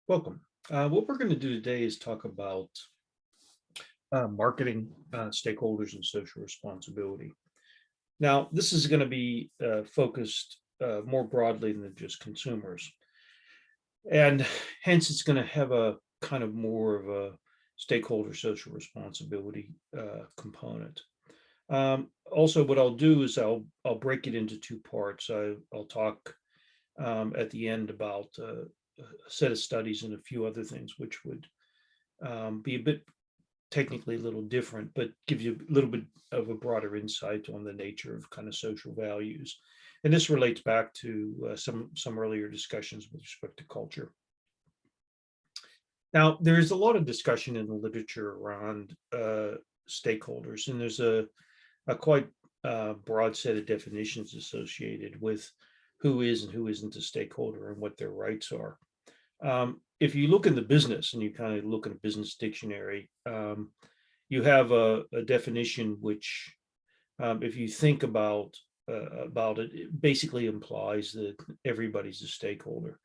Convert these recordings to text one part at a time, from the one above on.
Welcome. What we're going to do today is talk about marketing, stakeholders, and social responsibility. Now, this is going to be focused more broadly than just consumers, and hence it's going to have a kind of more of a stakeholder social responsibility component. Also, what I'll do is I'll break it into two parts. I'll talk at the end about a set of studies and a few other things which would be a bit technically a little different, but give you a little bit of a broader insight on the nature of kind of social values. And this relates back to some earlier discussions with respect to culture. Now, there is a lot of discussion in the literature around stakeholders, and there's a quite broad set of definitions associated with who is and who isn't a stakeholder and what their rights are. If you look in the business and you kind of look in a business dictionary, you have a definition which, if you think about it, it basically implies that everybody's a stakeholder.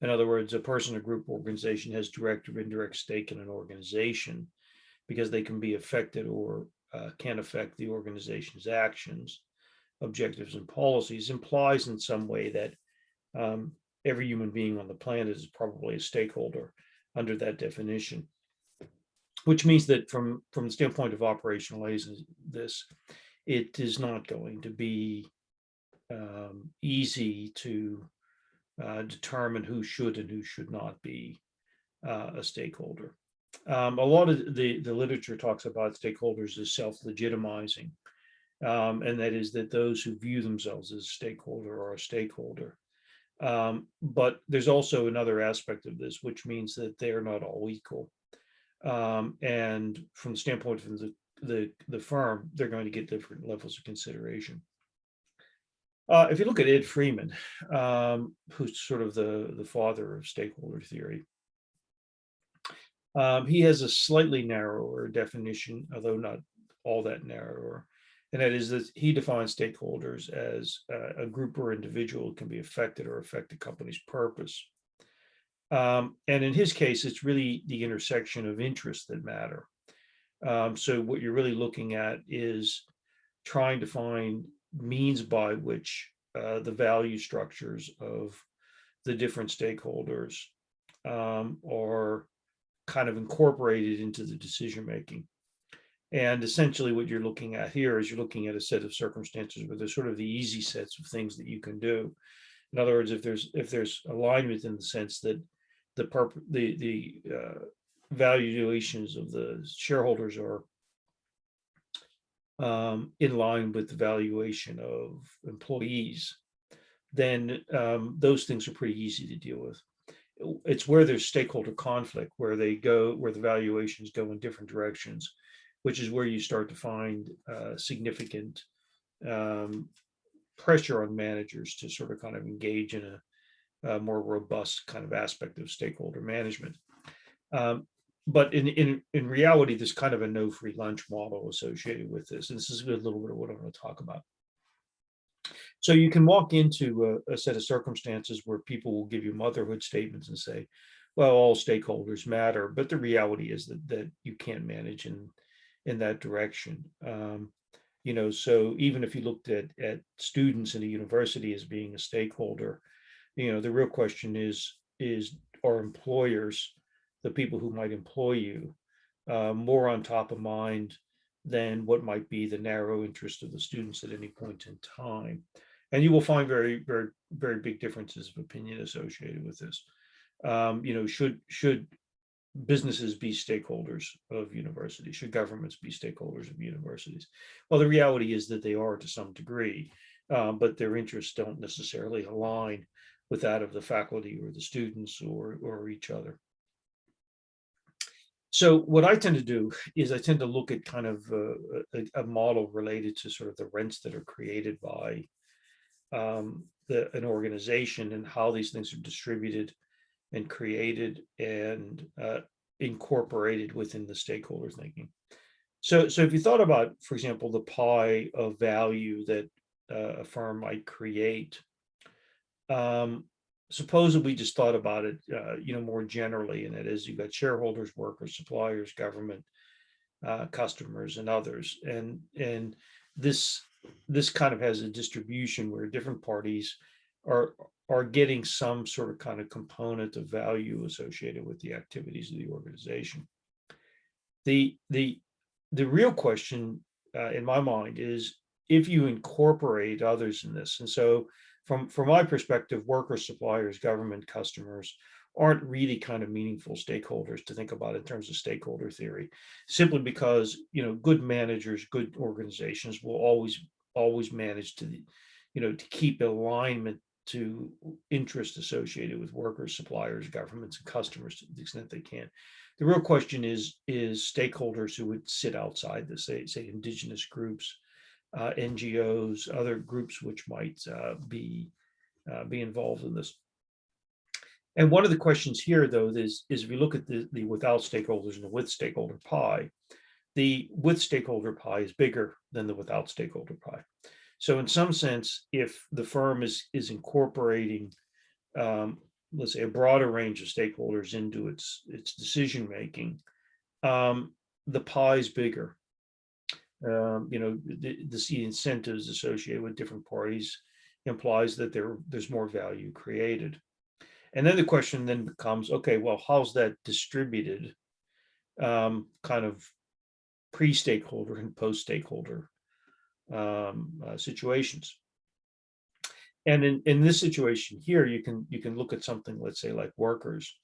In other words, a person, a group, organization has direct or indirect stake in an organization because they can be affected or can affect the organization's actions, objectives, and policies. Implies in some way that every human being on the planet is probably a stakeholder under that definition, which means that from the standpoint of operationalizing this, it is not going to be easy to determine who should and who should not be a stakeholder. A lot of the literature talks about stakeholders as self-legitimizing, and that is that those who view themselves as a stakeholder are a stakeholder. But there's also another aspect of this, which means that they are not all equal. And from the standpoint of the firm, they're going to get different levels of consideration. If you look at Ed Freeman, who's sort of the father of stakeholder theory, he has a slightly narrower definition, although not all that narrower. And that is that he defines stakeholders as a group or individual can be affected or affect the company's purpose. And in his case, it's really the intersection of interests that matter. So what you're really looking at is trying to find means by which the value structures of the different stakeholders are kind of incorporated into the decision making. And essentially, what you're looking at here is you're looking at a set of circumstances where there's sort of the easy sets of things that you can do. In other words, if there's alignment in the sense that the valuations of the shareholders are in line with the valuation of employees, then those things are pretty easy to deal with. It's where there's stakeholder conflict, where the valuations go in different directions, which is where you start to find significant pressure on managers to sort of kind of engage in a more robust kind of aspect of stakeholder management. But in reality, there's kind of a no free lunch model associated with this. And this is a little bit of what I'm going to talk about. So you can walk into a set of circumstances where people will give you motherhood statements and say, well, all stakeholders matter, but the reality is that you can't manage in that direction. So even if you looked at students in a university as being a stakeholder, the real question is are employers, the people who might employ you, more on top of mind than what might be the narrow interest of the students at any point in time. And you will find very, very, very big differences of opinion associated with this. Should businesses be stakeholders of universities? Should governments be stakeholders of universities? Well, the reality is that they are to some degree, but their interests don't necessarily align with that of the faculty or the students or each other. So what I tend to do is I tend to look at kind of a model related to sort of the rents that are created by an organization and how these things are distributed and created and incorporated within the stakeholder thinking. So if you thought about, for example, the pie of value that a firm might create, suppose we just thought about it, more generally, and that is you've got shareholders, workers, suppliers, government, customers, and others, and this this kind of has a distribution where different parties are are getting some sort of kind of component of value associated with the activities of the organization. The real question, in my mind, is if you incorporate others in this. And so, from my perspective, workers, suppliers, government, customers aren't really kind of meaningful stakeholders to think about in terms of stakeholder theory, simply because good managers, good organizations will always manage to keep alignment to interest associated with workers, suppliers, governments, and customers to the extent they can. The real question is stakeholders who would sit outside this, say indigenous groups, NGOs, other groups which might be involved in this. And one of the questions here, though, is if you look at the without stakeholders and the with stakeholder pie, the with stakeholder pie is bigger than the without stakeholder pie. So in some sense, if the firm is incorporating, let's say, a broader range of stakeholders into its decision making, the pie is bigger. The incentives associated with different parties implies that there's more value created. And then the question then becomes, okay, well, how's that distributed, kind of pre-stakeholder and post-stakeholder situations? And in this situation here, you can look at something, let's say, like workers.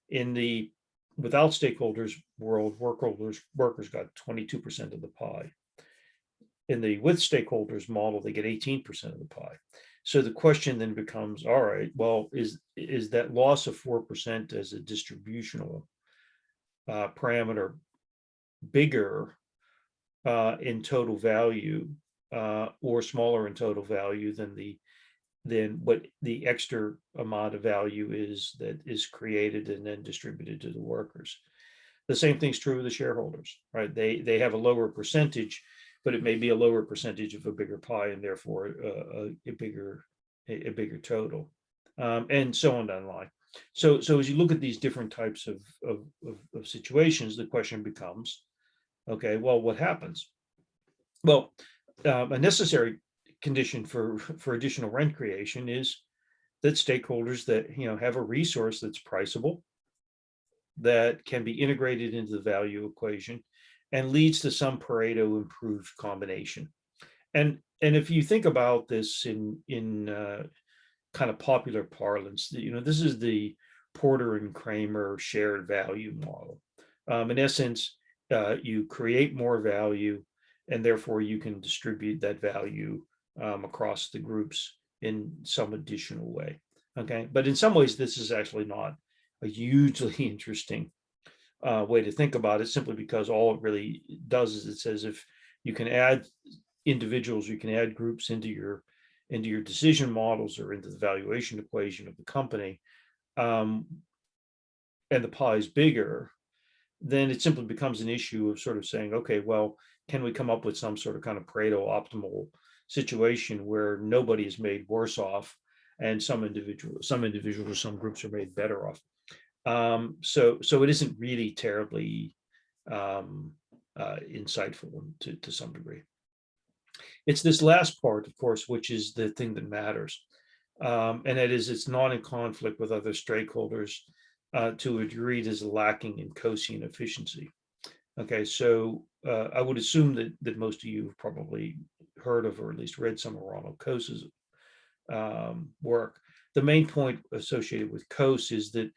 In the without stakeholders world, workers got 22% of the pie. In the with stakeholders model, they get 18% of the pie. So the question then becomes, all right, well, is that loss of 4% as a distributional parameter bigger in total value, or smaller in total value than what the extra amount of value is that is created and then distributed to the workers? The same thing's true of the shareholders, right? They have a lower percentage, but it may be a lower percentage of a bigger pie, and therefore a bigger total, and so on down the line. So as you look at these different types of situations, the question becomes, okay, well, what happens? Well, a necessary condition for additional rent creation is that stakeholders that have a resource that's priceable, that can be integrated into the value equation, and leads to some Pareto improved combination. And if you think about this in kind of popular parlance, this is the Porter and Kramer shared value model. In essence, you create more value, and therefore you can distribute that value across the groups in some additional way. Okay, but in some ways, this is actually not a hugely interesting way to think about it, simply because all it really does is it says if you can add individuals, you can add groups into your decision models or into the valuation equation of the company, and the pie is bigger, then it simply becomes an issue of sort of saying, okay, well, can we come up with some sort of kind of Pareto optimal situation where nobody is made worse off, and some individuals or some groups are made better off? So it isn't really terribly insightful to some degree. It's this last part, of course, which is the thing that matters, and that is it's not in conflict with other stakeholders to a degree that is lacking in Coase efficiency. Okay, so I would assume that most of you have probably heard of or at least read some of Ronald Coase's work. The main point associated with Coase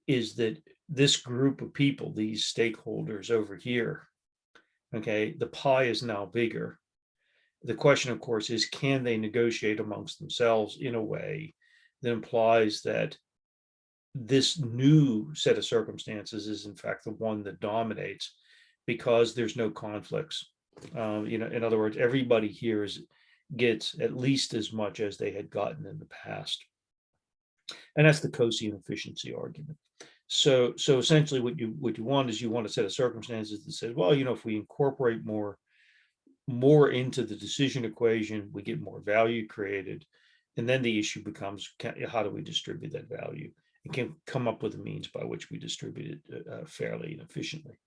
is that this group of people, these stakeholders over here, okay, the pie is now bigger. The question, of course, is can they negotiate amongst themselves in a way that implies that this new set of circumstances is in fact the one that dominates, because there's no conflicts. In other words, everybody here gets at least as much as they had gotten in the past. And that's the Coase efficiency argument. So essentially what you want is you want a set of circumstances that says, well, if we incorporate more into the decision equation, we get more value created. And then the issue becomes, how do we distribute that value? And can come up with a means by which we distribute it fairly and efficiently.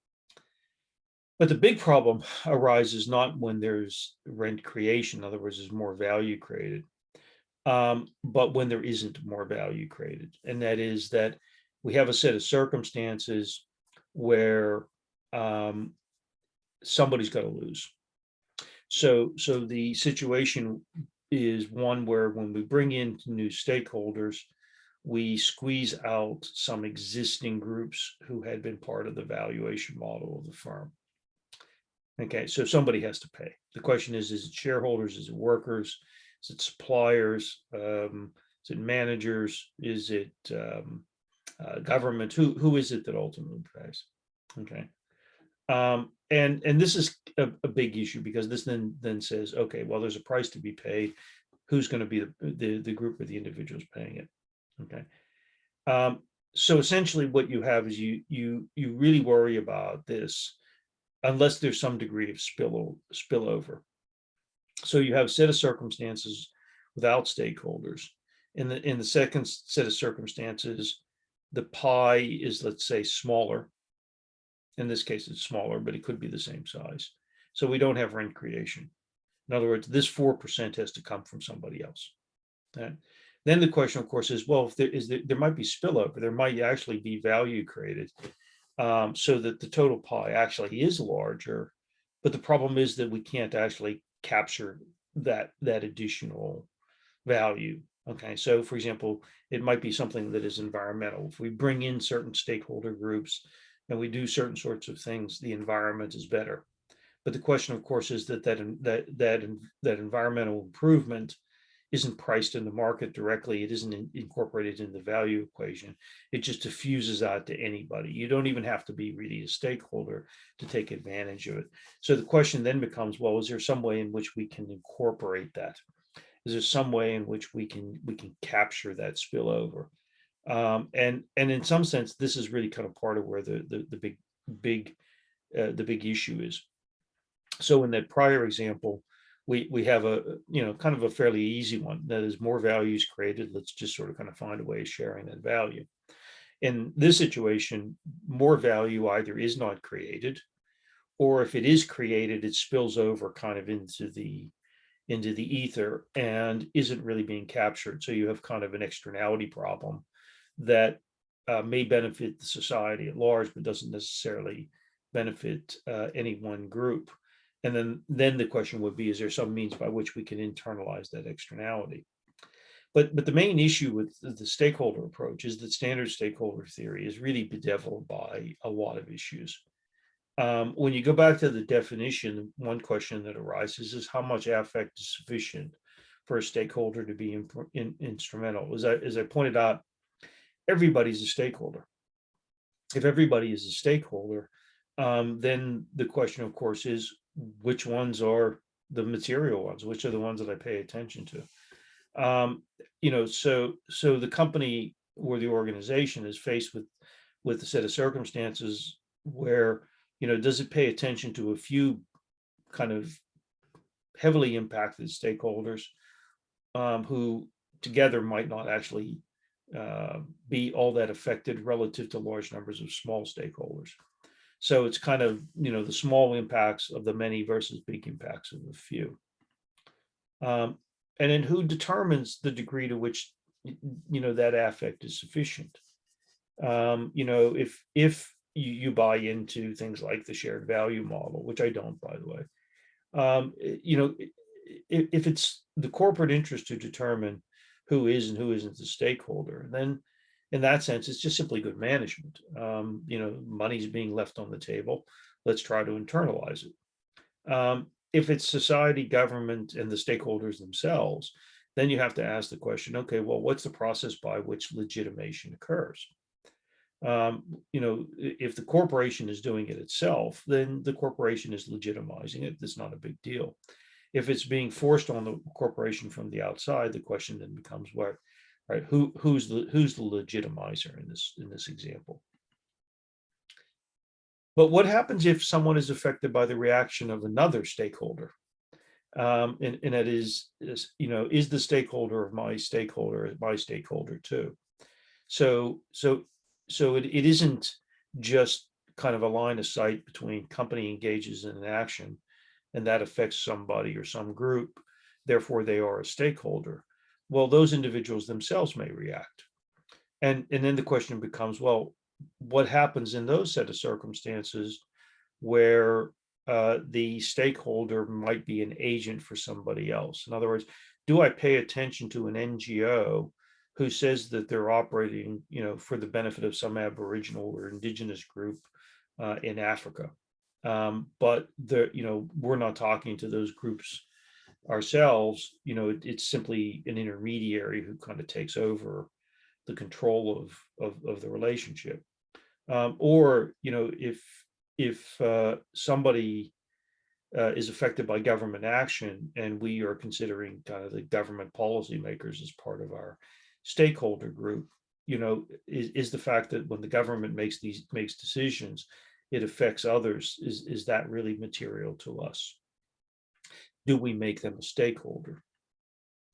But the big problem arises not when there's rent creation, in other words, there's more value created, but when there isn't more value created. And that is that we have a set of circumstances where somebody's got to lose. So the situation is one where when we bring in new stakeholders, we squeeze out some existing groups who had been part of the valuation model of the firm. Okay, so somebody has to pay. The question is it shareholders? Is it workers? Is it suppliers? Is it managers? Is it government? Who is it that ultimately pays? Okay. And this is a big issue, because this then says, okay, well, there's a price to be paid. Who's going to be the group or the individuals paying it? Okay. So essentially what you have is you really worry about this unless there's some degree of spillover. So you have a set of circumstances without stakeholders. In the second set of circumstances, the pie is, let's say, smaller. In this case, it's smaller, but it could be the same size. So we don't have rent creation. In other words, this 4% has to come from somebody else. And then the question, of course, is, well, if there might be spillover, there might actually be value created, so that the total pie actually is larger. But the problem is that we can't actually capture that additional value. Okay, so for example, it might be something that is environmental. If we bring in certain stakeholder groups and we do certain sorts of things, the environment is better. But the question, of course, is that environmental improvement isn't priced in the market directly. It isn't incorporated in the value equation. It just diffuses out to anybody. You don't even have to be really a stakeholder to take advantage of it. So the question then becomes, well, is there some way in which we can incorporate that? Is there some way in which we can capture that spillover? And in some sense, this is really kind of part of where the big issue is. So in that prior example, we have a kind of a fairly easy one, that is more values created. Let's just sort of kind of find a way of sharing that value. In this situation, more value either is not created, or if it is created, it spills over kind of into the ether and isn't really being captured. So you have kind of an externality problem that may benefit the society at large, but doesn't necessarily benefit any one group. And then the question would be, is there some means by which we can internalize that externality? But the main issue with the stakeholder approach is that standard stakeholder theory is really bedeviled by a lot of issues. When you go back to the definition, one question that arises is how much affect is sufficient for a stakeholder to be instrumental. As I pointed out, everybody's a stakeholder. If everybody is a stakeholder, then the question, of course, is which ones are the material ones, which are the ones that I pay attention to. So the company or the organization is faced with a set of circumstances where, does it pay attention to a few kind of heavily impacted stakeholders who together might not actually be all that affected relative to large numbers of small stakeholders. So it's kind of, the small impacts of the many versus big impacts of the few. And then who determines the degree to which, that affect is sufficient? If you buy into things like the shared value model, which I don't, by the way, if it's the corporate interest to determine who is and who isn't the stakeholder, then in that sense, it's just simply good management. Money's being left on the table. Let's try to internalize it. If it's society, government, and the stakeholders themselves, then you have to ask the question, okay, well, what's the process by which legitimation occurs? If the corporation is doing it itself, then the corporation is legitimizing it. That's not a big deal. If it's being forced on the corporation from the outside, the question then becomes, what, right? Who's the legitimizer in this example? But what happens if someone is affected by the reaction of another stakeholder? And that is, is the stakeholder of my stakeholder my stakeholder too? So, it isn't just kind of a line of sight between company engages in an action and that affects somebody or some group, therefore they are a stakeholder. Well, those individuals themselves may react. And then the question becomes, well, what happens in those set of circumstances where the stakeholder might be an agent for somebody else? In other words, do I pay attention to an NGO who says that they're operating, for the benefit of some Aboriginal or indigenous group in Africa? But we're not talking to those groups ourselves. It's simply an intermediary who kind of takes over the control of the relationship. Or if somebody is affected by government action and we are considering kind of the government policymakers as part of our stakeholder group, is the fact that when the government makes decisions, it affects others, is that really material to us? Do we make them a stakeholder?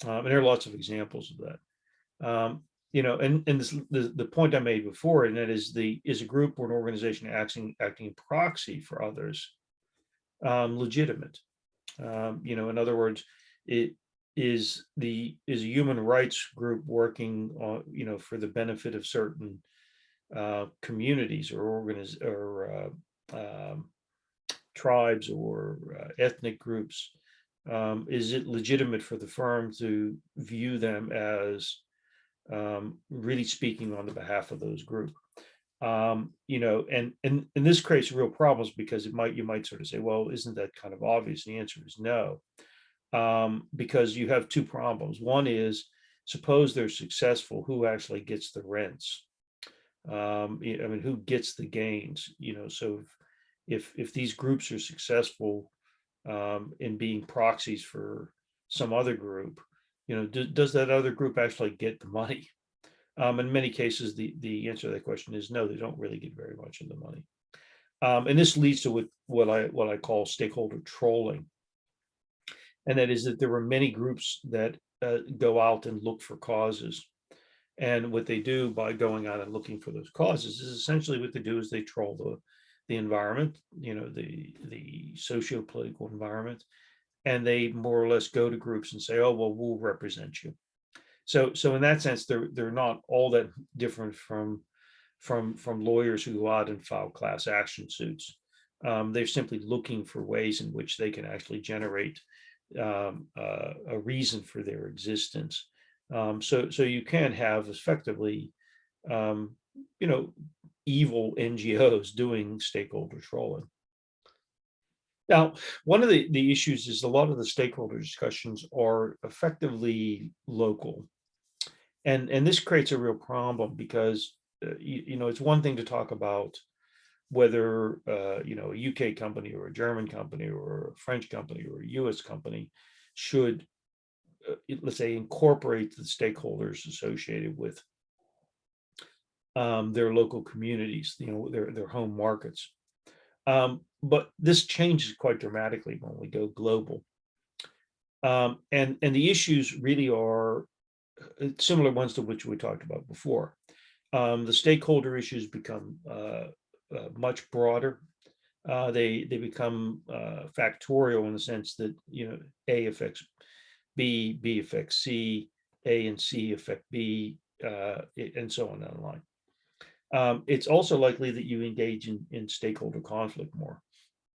And there are lots of examples of that. And the point I made before, and that is a group or an organization acting proxy for others legitimate? In other words, it is a human rights group working on, for the benefit of certain communities or tribes or ethnic groups. Is it legitimate for the firm to view them as really speaking on the behalf of those groups? And this creates real problems because you might sort of say, well, isn't that kind of obvious? The answer is no, because you have two problems. One is, suppose they're successful, who actually gets the rents? Who gets the gains? So if these groups are successful in being proxies for some other group, does that other group actually get the money? In many cases, the answer to that question is no, they don't really get very much of the money. And this leads to what I call stakeholder trolling. And that is that there are many groups that go out and look for causes. And what they do by going out and looking for those causes is essentially what they do is they troll the environment, the socio-political environment, and they more or less go to groups and say, oh, well, we'll represent you. So in that sense, they're not all that different from lawyers who go out and file class action suits. They're simply looking for ways in which they can actually generate a reason for their existence. So you can have effectively, evil NGOs doing stakeholder trolling. Now, one of the issues is a lot of the stakeholder discussions are effectively local. And this creates a real problem because, it's one thing to talk about whether, a UK company or a German company or a French company or a US company should, let's say, incorporate the stakeholders associated with their local communities, their home markets. But this changes quite dramatically when we go global. And the issues really are similar ones to which we talked about before. The stakeholder issues become much broader. They become factorial in the sense that A affects B, B affects C, A and C affect B, and so on down the line. It's also likely that you engage in stakeholder conflict more.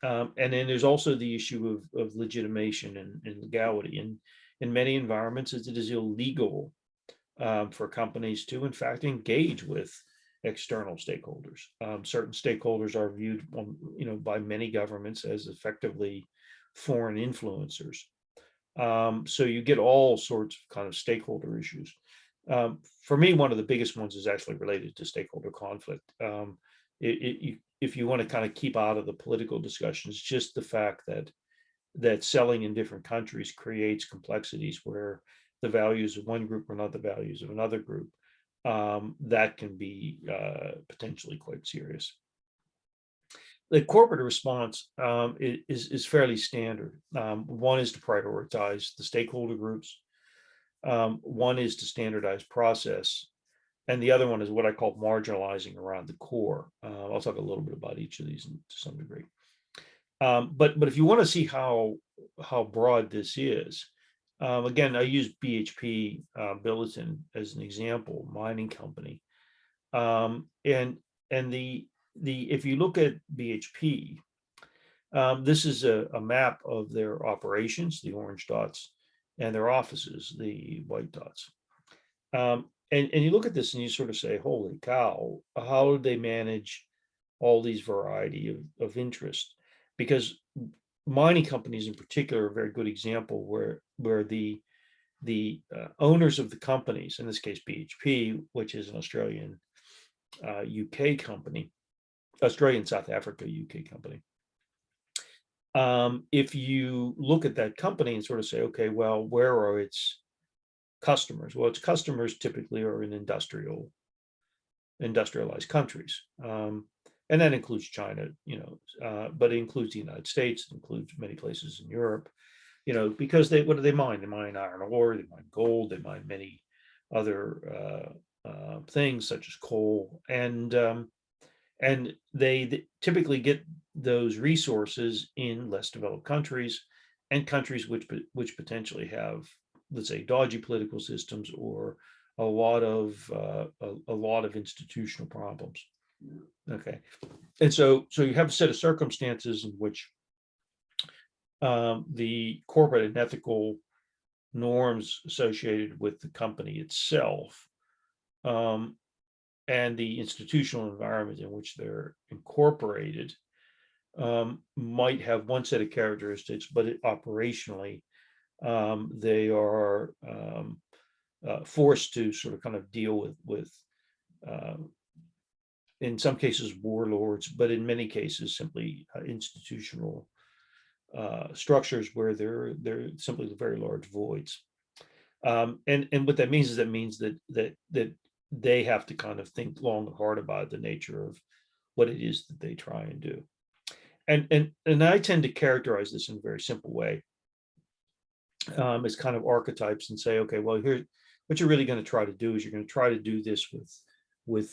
And then there's also the issue of legitimation and legality. And in many environments, it is illegal for companies to, in fact, engage with external stakeholders. Certain stakeholders are viewed, by many governments as effectively foreign influencers. So you get all sorts of kind of stakeholder issues. For me, one of the biggest ones is actually related to stakeholder conflict. If you want to kind of keep out of the political discussions, just the fact that selling in different countries creates complexities where the values of one group are not the values of another group, that can be potentially quite serious. The corporate response is fairly standard. One is to prioritize the stakeholder groups. One is to standardize process, and the other one is what I call marginalizing around the core. I'll talk a little bit about each of these to some degree. But if you want to see how broad this is, again, I use BHP Billiton as an example, mining company, and the if you look at BHP, this is a map of their operations, the orange dots, and their offices, the white dots. And you look at this and you sort of say, holy cow, how do they manage all these variety of interest? Because mining companies in particular are a very good example where the owners of the companies, in this case BHP, which is an Australian UK company, Australian South Africa UK company. If you look at that company and sort of say, okay, well, where are its customers? Well, its customers typically are in industrialized countries. And that includes China, but it includes the United States, it includes many places in Europe, because what do they mine? They mine iron ore, they mine gold, they mine many other things such as coal, and they typically get those resources in less developed countries and countries which potentially have, let's say, dodgy political systems or a lot of institutional problems. Okay, and so you have a set of circumstances in which the corporate and ethical norms associated with the company itself, and the institutional environment in which they're incorporated, might have one set of characteristics, but operationally, they are forced to sort of kind of deal with in some cases warlords, but in many cases simply institutional structures where they're simply very large voids. And what that means is that they have to kind of think long and hard about the nature of what it is that they try and do. And I tend to characterize this in a very simple way, as kind of archetypes, and say, okay, well, here, what you're really going to try to do is you're going to try to do this with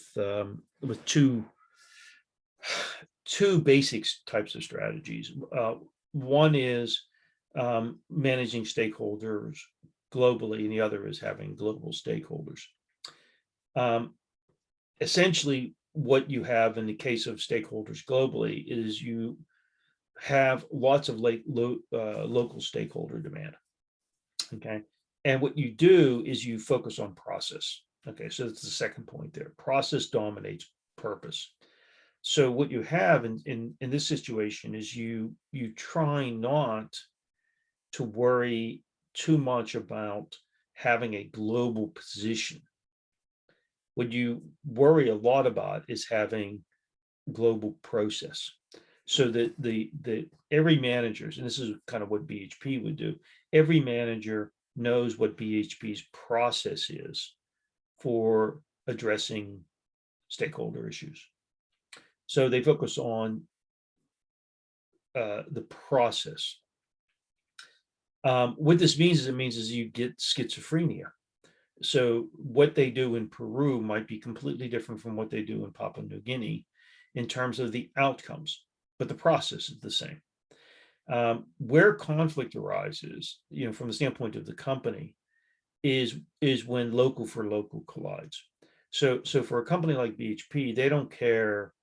two basic types of strategies. One is managing stakeholders globally, and the other is having global stakeholders. Essentially, what you have in the case of stakeholders globally is you have lots of local stakeholder demand. Okay, and what you do is you focus on process. Okay, so that's the second point there. Process dominates purpose. So what you have in this situation is you try not to worry too much about having a global position. What you worry a lot about is having global process, so that the every manager's, and this is kind of what BHP would do, every manager knows what BHP's process is for addressing stakeholder issues. So they focus on the process. What this means is you get schizophrenia. So what they do in Peru might be completely different from what they do in Papua New Guinea in terms of the outcomes, but the process is the same. Where conflict arises, from the standpoint of the company, is when local for local collides. So for a company like BHP, they don't care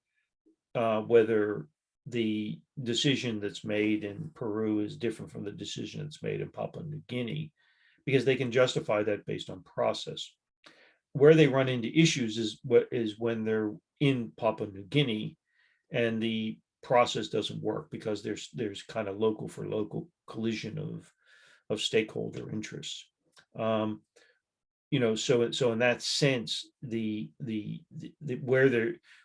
whether the decision that's made in Peru is different from the decision that's made in Papua New Guinea, because they can justify that based on process. Where they run into issues is when they're in Papua New Guinea and the process doesn't work, because there's kind of local for local collision of stakeholder interests. So in that sense,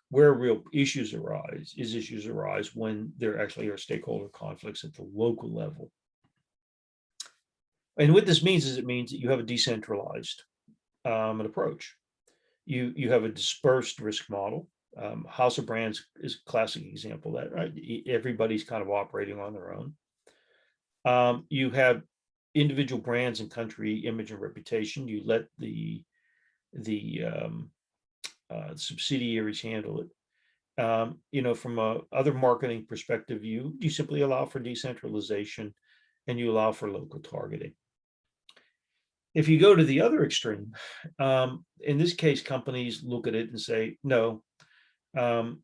where real issues arise when there actually are stakeholder conflicts at the local level. And what this means is it means that you have a decentralized an approach. You have a dispersed risk model. House of Brands is a classic example of that, right? Everybody's kind of operating on their own. You have individual brands and country image and reputation. You let the subsidiaries handle it. From a other marketing perspective, you simply allow for decentralization and you allow for local targeting. If you go to the other extreme, in this case, companies look at it and say, no, um,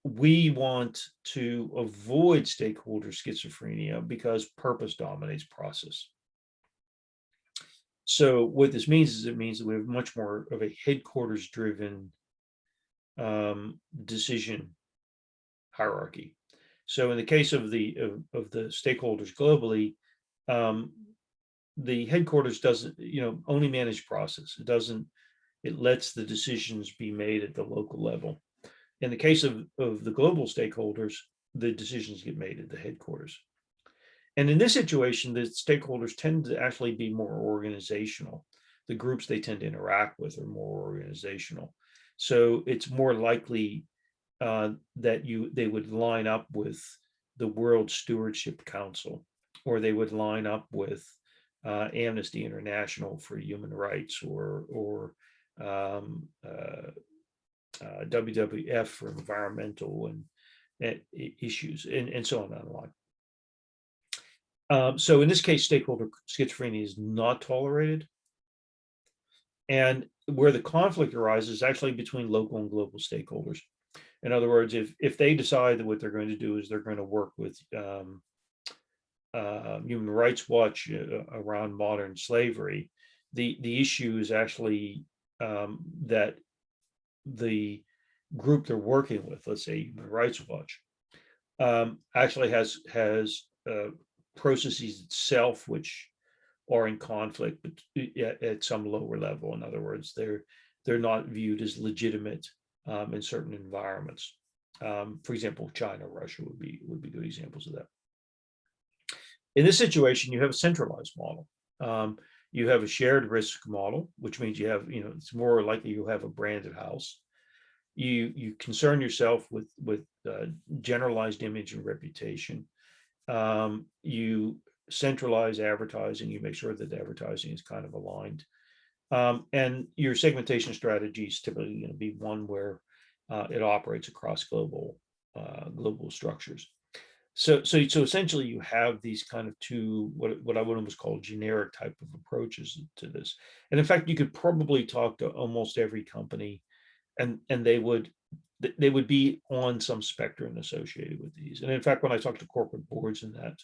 we want to avoid stakeholder schizophrenia because purpose dominates process. So what this means is it means that we have much more of a headquarters driven decision hierarchy. So in the case of the stakeholders globally, the headquarters doesn't only manage process. It lets the decisions be made at the local level. In the case of the global stakeholders, the decisions get made at the headquarters. And in this situation, the stakeholders tend to actually be more organizational. The groups they tend to interact with are more organizational. So it's more likely that they would line up with the World Stewardship Council, or they would line up with Amnesty International for human rights, or WWF for environmental and issues, and so on down the line. So in this case, stakeholder schizophrenia is not tolerated. And where the conflict arises is actually between local and global stakeholders. In other words, if they decide that what they're going to do is they're going to work with Human Rights Watch around modern slavery, the issue is actually that the group they're working with, let's say Human Rights Watch, actually has processes itself which are in conflict at some lower level. In other words, they're not viewed as legitimate in certain environments. For example, China, Russia would be good examples of that. In this situation, you have a centralized model. You have a shared risk model, which means you have, it's more likely you'll have a branded house. You concern yourself with generalized image and reputation. You centralize advertising. You make sure that the advertising is kind of aligned. And your segmentation strategy is typically going to be one where it operates across global structures. So essentially, you have these kind of two what I would almost call generic type of approaches to this. And in fact, you could probably talk to almost every company, and they would be on some spectrum associated with these. And in fact, when I talk to corporate boards and that,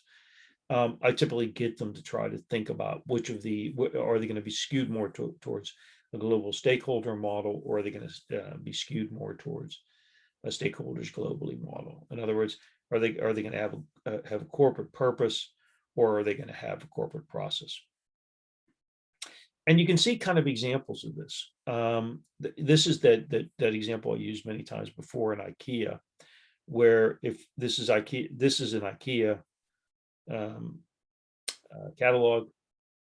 I typically get them to try to think about which of are they going to be skewed more towards a global stakeholder model, or are they going to be skewed more towards a stakeholders globally model? In other words, are they going to have a corporate purpose, or are they going to have a corporate process? And you can see kind of examples of this. This is that example I used many times before in IKEA, where if this is IKEA, this is an IKEA catalog,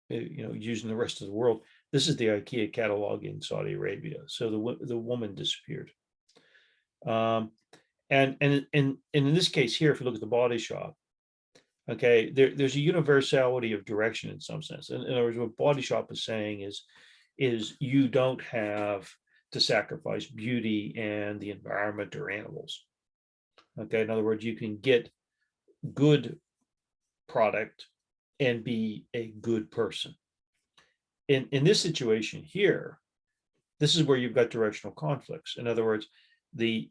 using the rest of the world. This is the IKEA catalog in Saudi Arabia. So the woman disappeared. And in this case here, if you look at the Body Shop, okay, there's a universality of direction in some sense. In other words, what Body Shop is saying is you don't have to sacrifice beauty and the environment or animals. Okay, in other words, you can get good product and be a good person. In this situation here, this is where you've got directional conflicts. In other words, the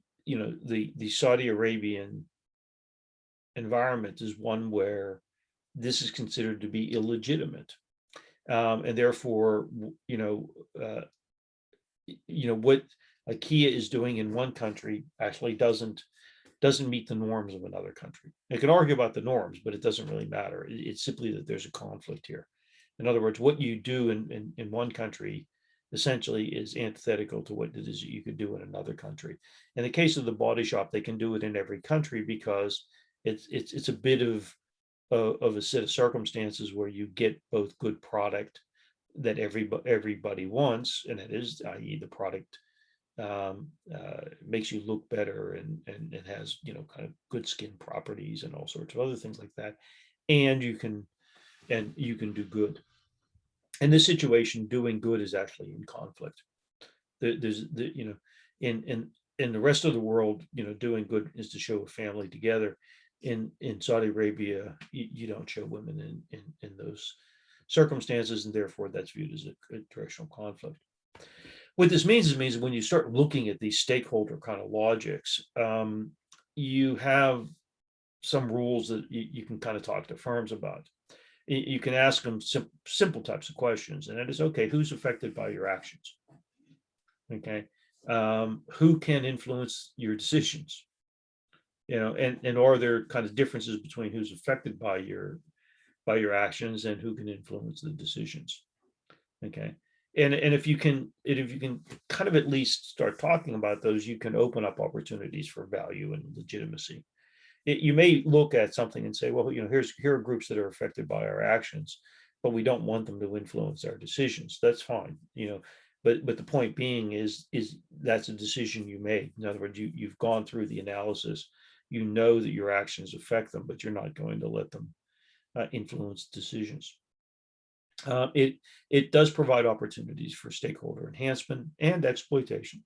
Saudi Arabian environment is one where this is considered to be illegitimate, and therefore, what IKEA is doing in one country actually doesn't meet the norms of another country. They can argue about the norms, but it doesn't really matter. It's simply that there's a conflict here. In other words, what you do in one country essentially is antithetical to what it is that you could do in another country. In the case of the Body Shop, they can do it in every country because it's a bit of a set of circumstances where you get both good product that everybody wants, and it is, i.e., the product makes you look better, and it has, kind of good skin properties and all sorts of other things like that. And you can do good. In this situation, doing good is actually in conflict. There's the you know in the rest of the world, doing good is to show a family together. In Saudi Arabia, you don't show women in those circumstances, and therefore that's viewed as a directional conflict. What this means is when you start looking at these stakeholder kind of logics, you have some rules that you can kind of talk to firms about. You can ask them simple types of questions, and it is, okay, who's affected by your actions? Okay. Who can influence your decisions? And are there kind of differences between who's affected by your actions and who can influence the decisions? Okay. And if you can kind of at least start talking about those, you can open up opportunities for value and legitimacy. You may look at something and say, well, here are groups that are affected by our actions, but we don't want them to influence our decisions. That's fine. But the point being is that's a decision you made. In other words, you've gone through the analysis. You know that your actions affect them, but you're not going to let them influence decisions. It does provide opportunities for stakeholder enhancement and exploitation,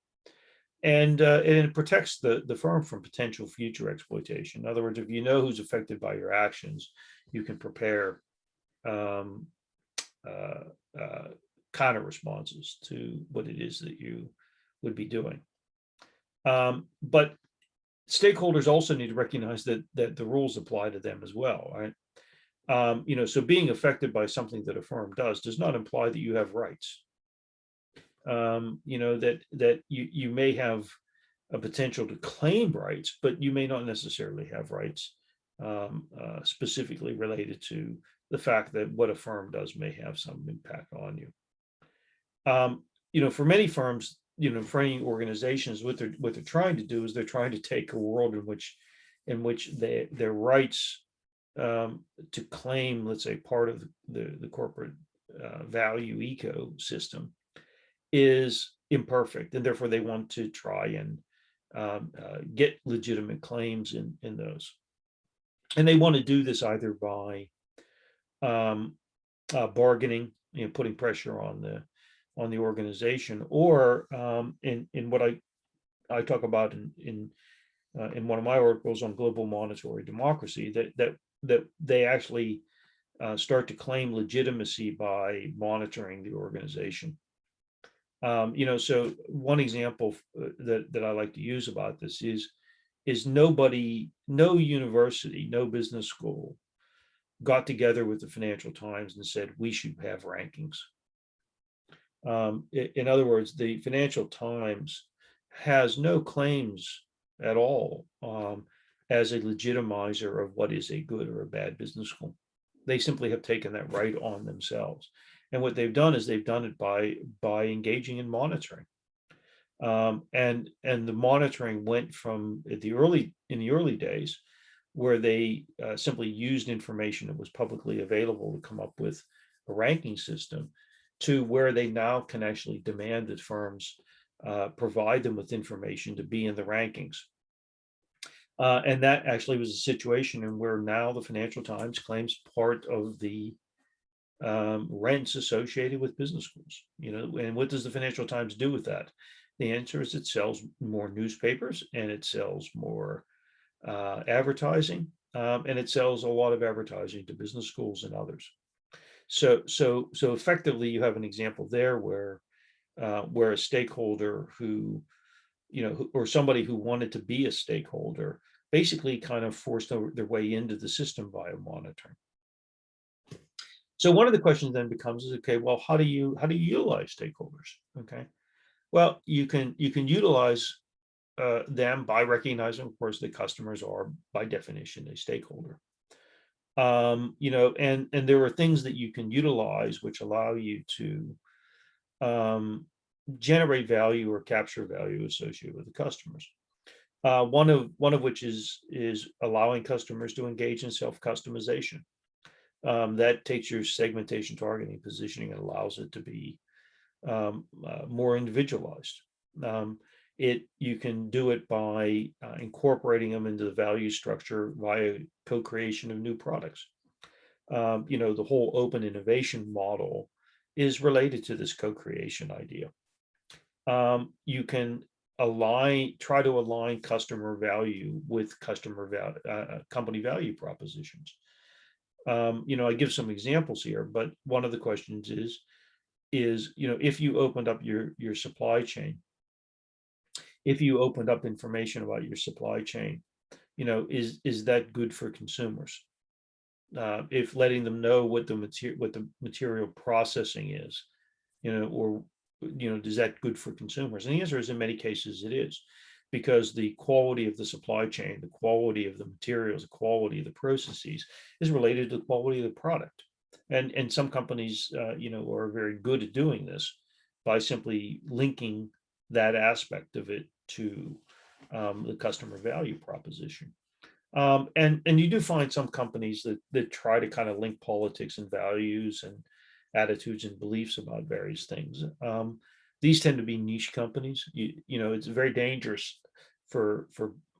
and it protects the firm from potential future exploitation. In other words, if you know who's affected by your actions, you can prepare um, uh, counter responses to what it is that you would be doing. But stakeholders also need to recognize that the rules apply to them as well, right? So being affected by something that a firm does not imply that you have rights. That you may have a potential to claim rights, but you may not necessarily have rights specifically related to the fact that what a firm does may have some impact on you. For many firms, for any organizations, what they're trying to do is they're trying to take a world in which their rights to claim, let's say, part of the corporate value ecosystem is imperfect, and therefore they want to try and get legitimate claims in those. And they want to do this either by bargaining, putting pressure on the organization, or in what I talk about in one of my articles on global monetary democracy, that they actually start to claim legitimacy by monitoring the organization. So one example that I like to use about this is no university, no business school got together with the Financial Times and said we should have rankings. In other words, the Financial Times has no claims at all as a legitimizer of what is a good or a bad business school. They simply have taken that right on themselves. And what they've done is they've done it by engaging in monitoring. And the monitoring went from in the early days, where they simply used information that was publicly available to come up with a ranking system, to where they now can actually demand that firms provide them with information to be in the rankings. And that actually was a situation in where now the Financial Times claims part of the rents associated with business schools. And what does the Financial Times do with that? The answer is it sells more newspapers, and it sells more advertising, and it sells a lot of advertising to business schools and others. So effectively, you have an example there where a stakeholder who, or somebody who wanted to be a stakeholder, basically kind of forced their way into the system via monitoring. So one of the questions then becomes, okay, well, how do you utilize stakeholders? Okay, well, you can utilize them by recognizing, of course, that customers are by definition a stakeholder. And there are things that you can utilize which allow you to generate value or capture value associated with the customers. One of which is allowing customers to engage in self-customization. That takes your segmentation, targeting, positioning, and allows it to be more individualized. You can do it by incorporating them into the value structure via co-creation of new products. The whole open innovation model is related to this co-creation idea. You can try to align customer value with company value propositions. I give some examples here, but one of the questions is, if you opened up your supply chain, if you opened up information about your supply chain, is that good for consumers? If letting them know what the material processing is, or is that good for consumers? And the answer is, in many cases, it is, because the quality of the supply chain, the quality of the materials, the quality of the processes is related to the quality of the product. And some companies, are very good at doing this by simply linking that aspect of it to the customer value proposition. And you do find some companies that try to kind of link politics and values and attitudes and beliefs about various things. These tend to be niche companies. It's very dangerous for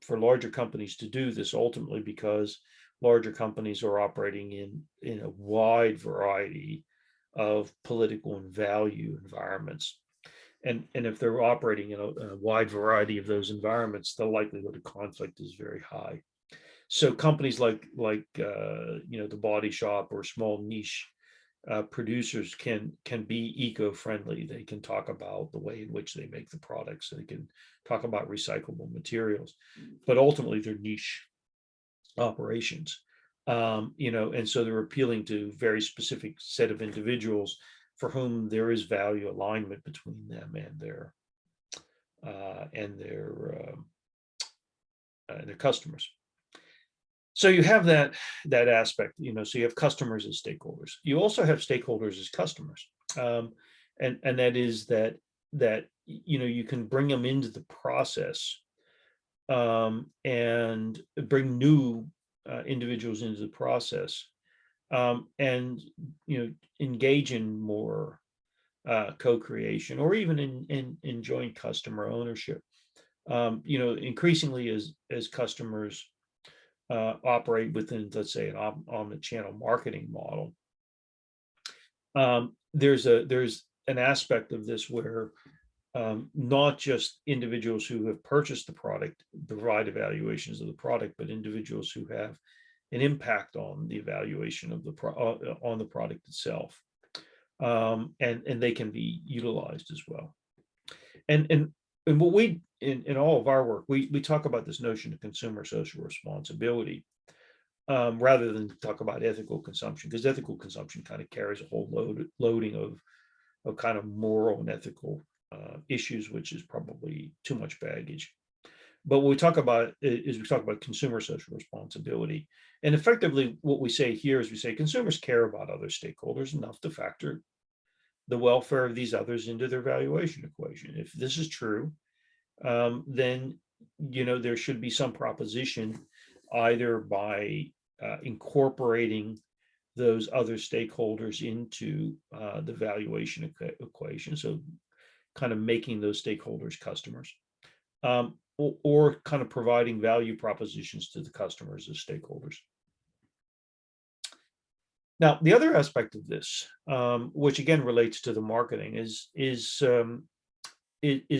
larger companies to do this, ultimately, because larger companies are operating in a wide variety of political and value environments. And if they're operating in a wide variety of those environments, the likelihood of conflict is very high. So companies like the Body Shop or small niche producers can be eco-friendly. They can talk about the way in which they make the products. They can talk about recyclable materials, but ultimately they're niche operations. And so they're appealing to very specific set of individuals for whom there is value alignment between them and their customers. So you have that aspect, so you have customers as stakeholders. You also have stakeholders as customers. And that is that you can bring them into the process, and bring new individuals into the process, and engage in more co-creation, or even in joint customer ownership. Increasingly, as customers operate within, let's say, an omni-channel marketing model, there's an aspect of this where not just individuals who have purchased the product provide evaluations of the product, but individuals who have an impact on the evaluation of on the product itself, and they can be utilized as well. And what we in all of our work, we talk about this notion of consumer social responsibility, rather than talk about ethical consumption, because ethical consumption kind of carries a whole loading of kind of moral and ethical issues, which is probably too much baggage. But what we talk about is consumer social responsibility. And effectively, what we say here is we say consumers care about other stakeholders enough to factor the welfare of these others into their valuation equation. If this is true, then there should be some proposition, either by incorporating those other stakeholders into the valuation equation, so kind of making those stakeholders customers, or kind of providing value propositions to the customers as stakeholders. Now, the other aspect of this, which again relates to the marketing, is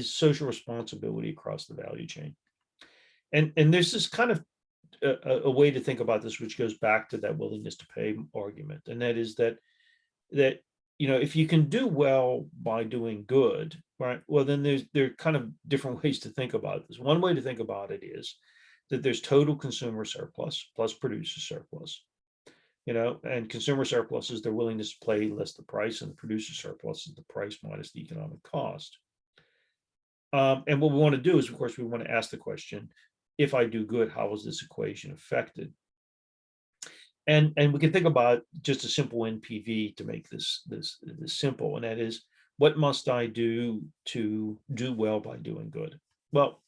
social responsibility across the value chain. And there's this kind of a way to think about this, which goes back to that willingness to pay argument. And that is that if you can do well by doing good, right, well, then there are kind of different ways to think about this. One way to think about it is that there's total consumer surplus plus producer surplus. And consumer surplus is their willingness to pay less the price, and the producer surplus is the price minus the economic cost. And what we want to do is, of course, we want to ask the question, if I do good, how is this equation affected? And we can think about just a simple NPV to make this simple, and that is, what must I do to do well by doing good? Well,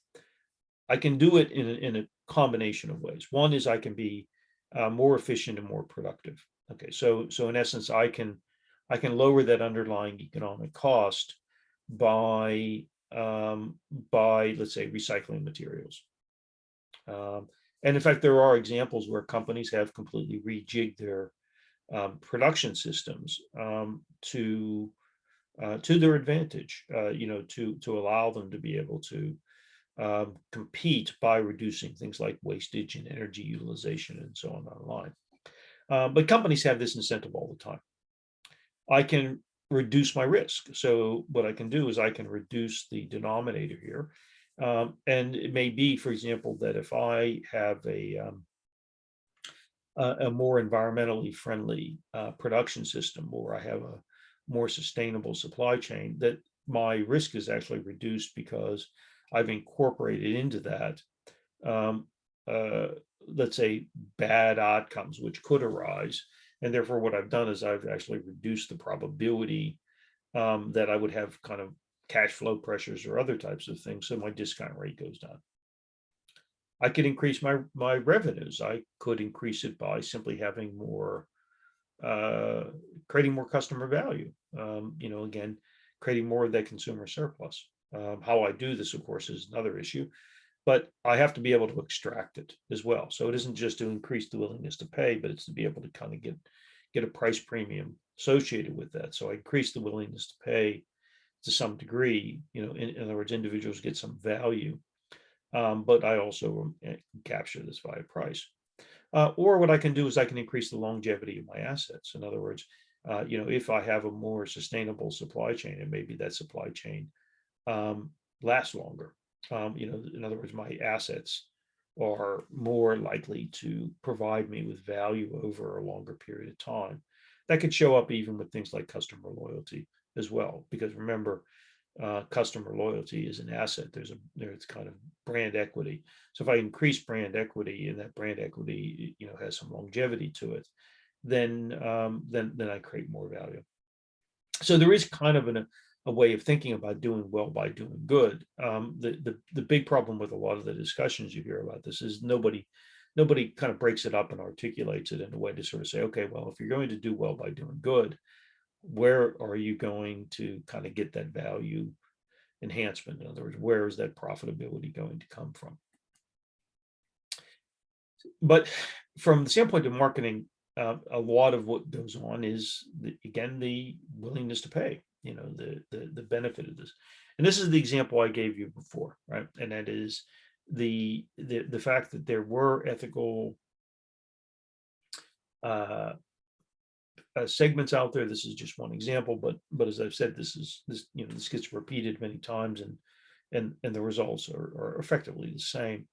I can do it in a combination of ways. One is I can be more efficient and more productive. Okay, so in essence, I can lower that underlying economic cost by by, let's say, recycling materials. And in fact, there are examples where companies have completely rejigged their production systems to their advantage, to allow them to be able to compete by reducing things like wastage and energy utilization and so on online. But companies have this incentive all the time. I can reduce my risk. So what I can do is I can reduce the denominator here. And it may be, for example, that if I have a more environmentally friendly production system, or I have a more sustainable supply chain, that my risk is actually reduced because I've incorporated into that, let's say, bad outcomes which could arise. And therefore, what I've done is I've actually reduced the probability that I would have kind of cash flow pressures or other types of things. So my discount rate goes down. I could increase my revenues. I could increase it by simply having more, creating more customer value. Again, creating more of that consumer surplus. How I do this, of course, is another issue, but I have to be able to extract it as well. So it isn't just to increase the willingness to pay, but it's to be able to kind of get a price premium associated with that. So I increase the willingness to pay to some degree. In other words, individuals get some value. But I also capture this via price. Or what I can do is I can increase the longevity of my assets. In other words, if I have a more sustainable supply chain, and maybe that supply chain lasts longer. In other words, my assets are more likely to provide me with value over a longer period of time. That could show up even with things like customer loyalty as well, because remember, customer loyalty is an asset. There's kind of brand equity. So if I increase brand equity, and that brand equity, has some longevity to it, then I create more value. So there is kind of a way of thinking about doing well by doing good. The big problem with a lot of the discussions you hear about this is nobody kind of breaks it up and articulates it in a way to sort of say, okay, well, if you're going to do well by doing good, where are you going to kind of get that value enhancement? In other words, where is that profitability going to come from? But from the standpoint of marketing, a lot of what goes on is, again, the willingness to pay, the benefit of this. And this is the example I gave you before, right? And that is the fact that there were ethical segments out there. This is just one example, but as I've said, this gets repeated many times, and the results are effectively the same.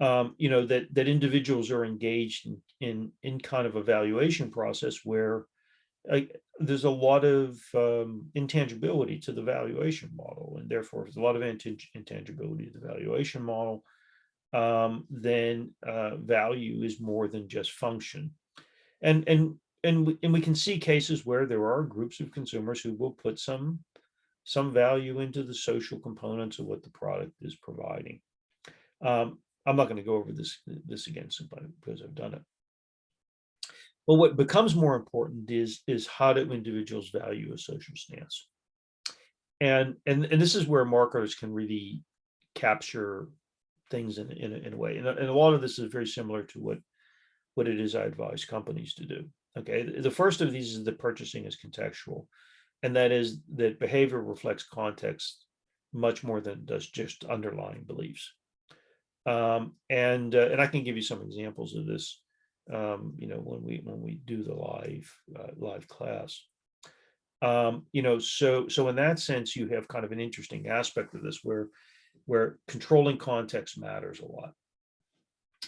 That individuals are engaged in kind of evaluation process where there's a lot of intangibility to the valuation model, and therefore there's a lot of intangibility to the valuation model. Then value is more than just function, and we can see cases where there are groups of consumers who will put some value into the social components of what the product is providing. I'm not going to go over this again simply because I've done it. But what becomes more important is how do individuals value a social stance, and this is where marketers can really capture things in a way, and a lot of this is very similar to what it is I advise companies to do. Okay, the first of these is that purchasing is contextual, and that is that behavior reflects context much more than does just underlying beliefs. And I can give you some examples of this, when we do the live class. So in that sense, you have kind of an interesting aspect of this where controlling context matters a lot.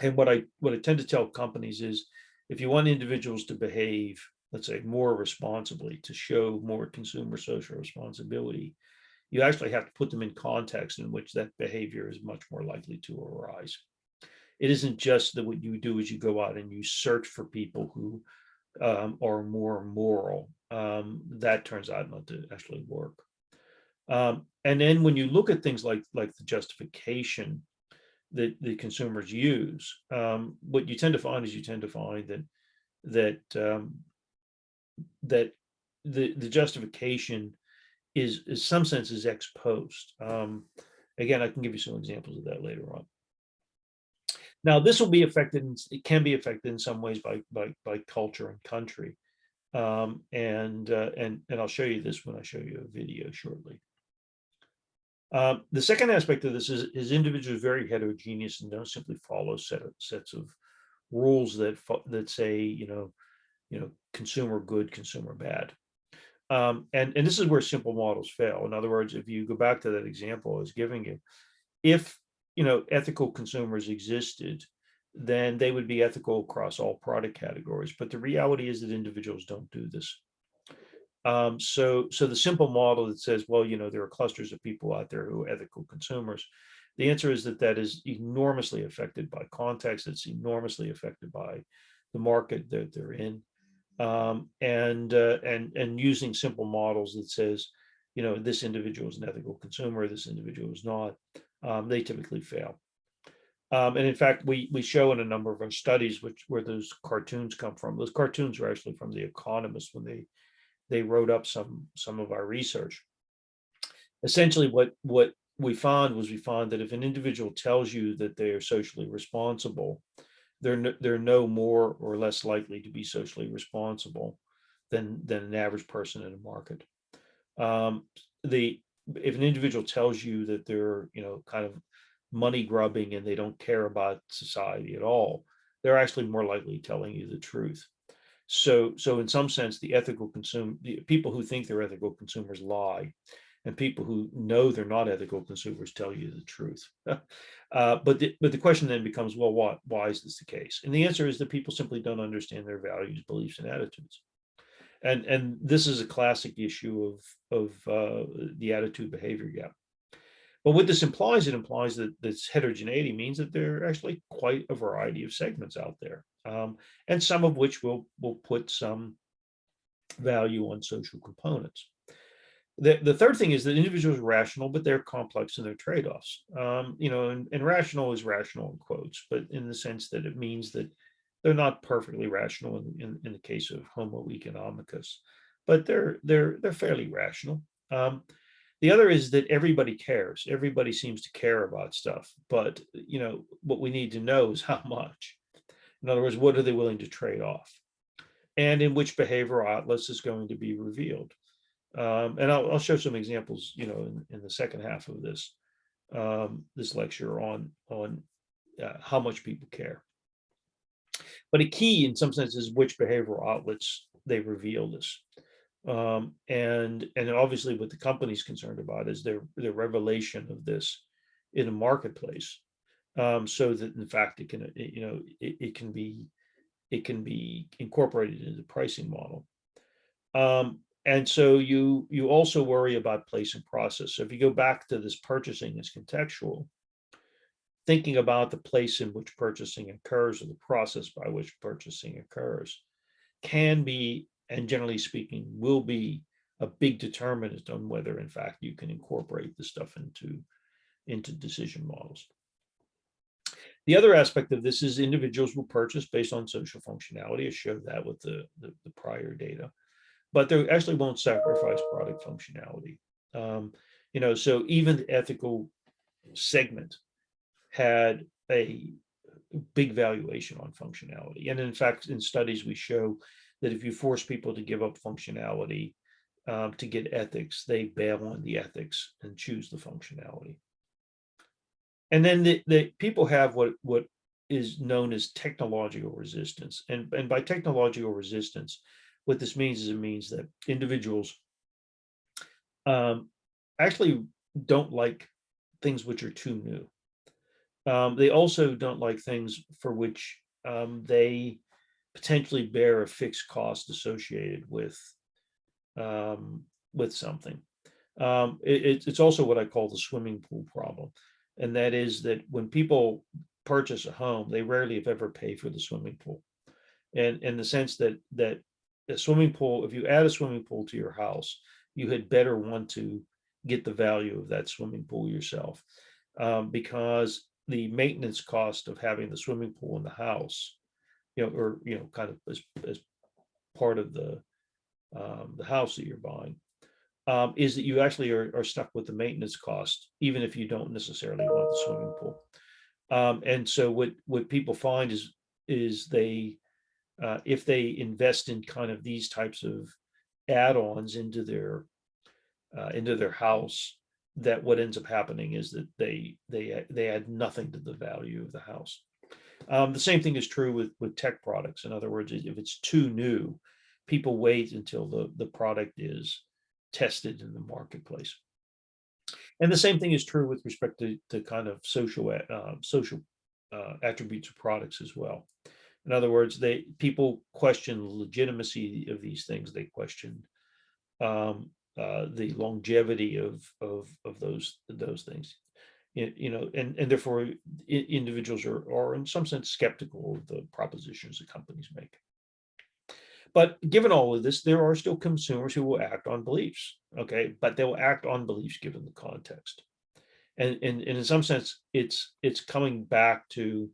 And what I tend to tell companies is, if you want individuals to behave, let's say, more responsibly, to show more consumer social responsibility, you actually have to put them in context in which that behavior is much more likely to arise. It isn't just that what you do is you go out and you search for people who are more moral. That turns out not to actually work. And then when you look at things like the justification that the consumers use, what you tend to find is that the justification is some sense is ex post. Again, I can give you some examples of that later on. Now, this will be affected, it can be affected in some ways by culture and country. And I'll show you this when I show you a video shortly. The second aspect of this is individuals very heterogeneous and don't simply follow sets of rules that say, consumer good, consumer bad. And this is where simple models fail. In other words, if you go back to that example I was giving you, if ethical consumers existed, then they would be ethical across all product categories. But the reality is that individuals don't do this. So the simple model that says, well, there are clusters of people out there who are ethical consumers. The answer is that is enormously affected by context. It's enormously affected by the market that they're in. And using simple models that says, this individual is an ethical consumer, this individual is not, they typically fail. And in fact, we show in a number of our studies where those cartoons come from. Those cartoons are actually from The Economist when they wrote up some of our research. Essentially, what we found that if an individual tells you that they are socially responsible, they're no more or less likely to be socially responsible than an average person in a market. If an individual tells you that they're kind of money grubbing and they don't care about society at all, they're actually more likely telling you the truth. So in some sense, the people who think they're ethical consumers lie, and people who know they're not ethical consumers tell you the truth. But the question then becomes, well, why is this the case? And the answer is that people simply don't understand their values, beliefs, and attitudes. And this is a classic issue of the attitude behavior gap. But what this implies, it implies that this heterogeneity means that there are actually quite a variety of segments out there, and some of which will put some value on social components. The third thing is that individuals are rational, but they're complex in their trade-offs. And rational is rational in quotes, but in the sense that it means that they're not perfectly rational in the case of Homo economicus, but they're fairly rational. The other is that everybody cares. Everybody seems to care about stuff, but what we need to know is how much. In other words, what are they willing to trade off, and in which behavioral outlets is going to be revealed. And I'll show some examples, in the second half of this lecture on how much people care. But a key, in some sense, is which behavioral outlets they reveal this. And obviously, what the company's concerned about is their revelation of this in a marketplace, so that in fact it can be incorporated into the pricing model. And so you also worry about place and process. So if you go back to this purchasing as contextual, thinking about the place in which purchasing occurs or the process by which purchasing occurs can be, and generally speaking, will be a big determinant on whether, in fact, you can incorporate this stuff into decision models. The other aspect of this is individuals will purchase based on social functionality. I showed that with the prior data, but they actually won't sacrifice product functionality. So even the ethical segment had a big valuation on functionality. And in fact, in studies, we show that if you force people to give up functionality to get ethics, they bail on the ethics and choose the functionality. And then the people have what is known as technological resistance. And by technological resistance, what this means is it means that individuals actually don't like things which are too new. They also don't like things for which they potentially bear a fixed cost associated with something. It's also what I call the swimming pool problem. And that is that when people purchase a home, they rarely, if ever, pay for the swimming pool. And in the sense that a swimming pool, if you add a swimming pool to your house, you had better want to get the value of that swimming pool yourself, because the maintenance cost of having the swimming pool in the house, kind of as part of the house that you're buying, is that you actually are stuck with the maintenance cost, even if you don't necessarily want the swimming pool. And so what people find is they if they invest in kind of these types of add-ons into their house, that what ends up happening is that they add nothing to the value of the house. The same thing is true with tech products. In other words, if it's too new, people wait until the product is tested in the marketplace. And the same thing is true with respect to kind of social attributes of products as well. In other words, people question the legitimacy of these things. They question the longevity of those things. And therefore individuals are in some sense skeptical of the propositions that companies make. But given all of this, there are still consumers who will act on beliefs, okay, but they will act on beliefs given the context. And in some sense, it's coming back to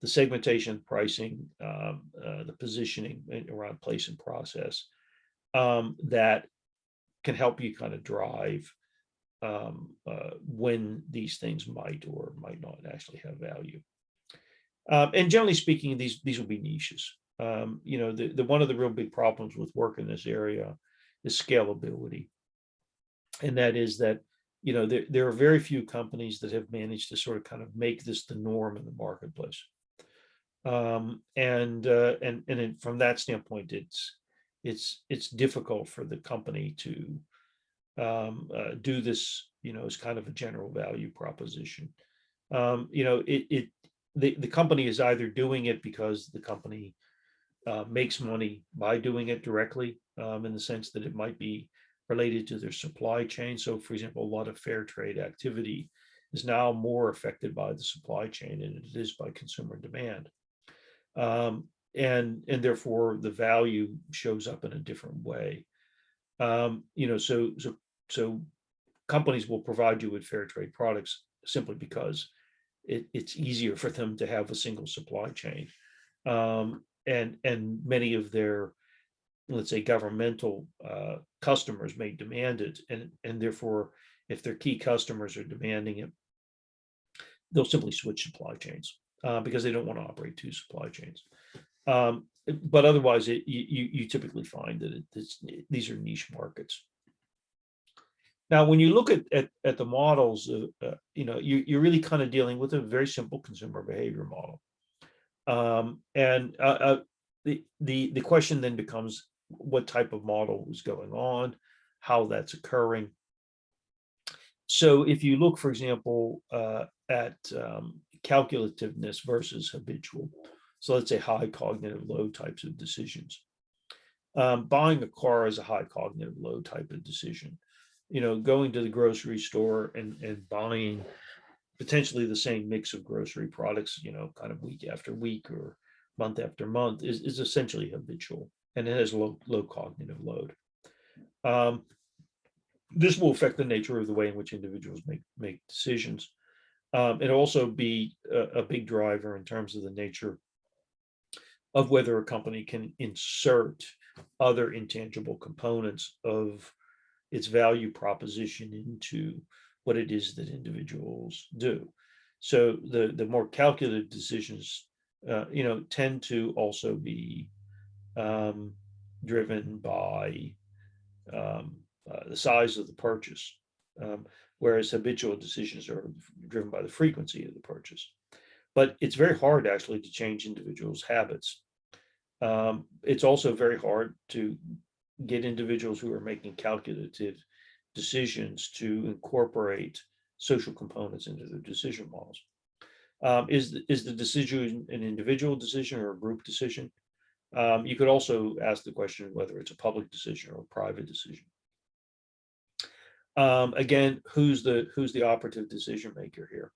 the segmentation, pricing, the positioning around place and process, that can help you kind of drive when these things might or might not actually have value. And generally speaking, these will be niches. The one of the real big problems with work in this area is scalability, and that is that there are very few companies that have managed to sort of kind of make this the norm in the marketplace. And from that standpoint, it's difficult for the company to do this, as kind of a general value proposition. The company is either doing it because the company makes money by doing it directly, in the sense that it might be related to their supply chain. So, for example, a lot of fair trade activity is now more affected by the supply chain than it is by consumer demand. And therefore the value shows up in a different way. So companies will provide you with fair trade products simply because it's easier for them to have a single supply chain. And many of their, let's say, governmental customers may demand it, and therefore, if their key customers are demanding it, they'll simply switch supply chains because they don't want to operate two supply chains. But otherwise, you typically find that these are niche markets. Now, when you look at the models, you're really kind of dealing with a very simple consumer behavior model. And the question then becomes what type of model is going on, how that's occurring. So if you look, for example, at calculativeness versus habitual, so let's say high cognitive load types of decisions. Buying a car is a high cognitive load type of decision. Going to the grocery store and buying potentially the same mix of grocery products, kind of week after week or month after month is essentially habitual, and it has low cognitive load. This will affect the nature of the way in which individuals make decisions. It'll also be a big driver in terms of the nature of whether a company can insert other intangible components of its value proposition into what it is that individuals do. So the more calculated decisions, tend to also be driven by the size of the purchase, whereas habitual decisions are driven by the frequency of the purchase. But it's very hard actually to change individuals' habits. It's also very hard to get individuals who are making calculative decisions to incorporate social components into their decision models. Is the decision an individual decision or a group decision? You could also ask the question whether it's a public decision or a private decision. Again, who's the operative decision maker here?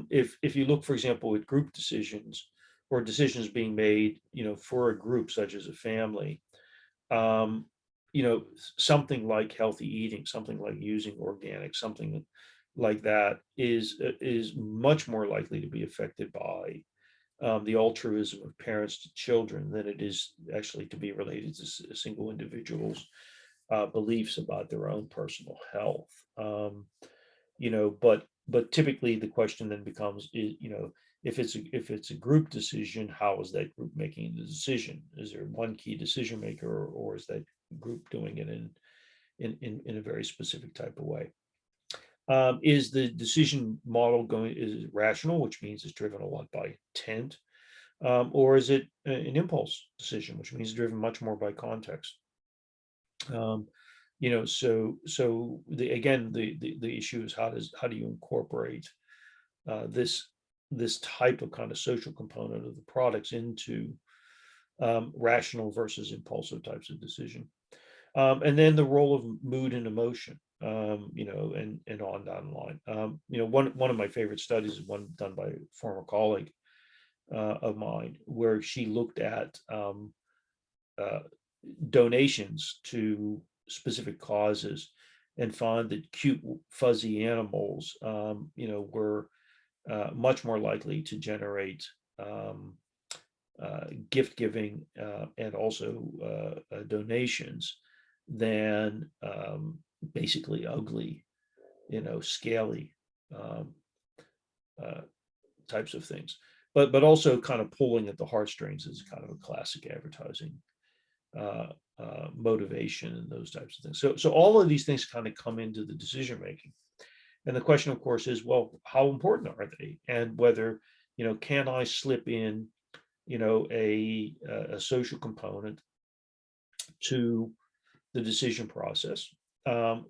If you look, for example, at group decisions or decisions being made, for a group such as a family, something like healthy eating, something like using organic, something like that is much more likely to be affected by the altruism of parents to children than it is actually to be related to a single individual's beliefs about their own personal health. But typically the question then becomes, if it's a group decision, how is that group making the decision? Is there one key decision maker, or is that group doing it in a very specific type of way? Is the decision model is it rational, which means it's driven a lot by intent, or is it an impulse decision, which means driven much more by context? So again, the issue is how do you incorporate this type of kind of social component of the products into rational versus impulsive types of decision. And then the role of mood and emotion, and on down the line. One of my favorite studies is one done by a former colleague of mine, where she looked at donations to specific causes and found that cute, fuzzy animals, were much more likely to generate gift giving and also donations than basically ugly, scaly types of things. But also kind of pulling at the heartstrings is kind of a classic advertising motivation and those types of things. So all of these things kind of come into the decision making. And the question, of course, is, well, how important are they? And whether, can I slip in, a social component to the decision process?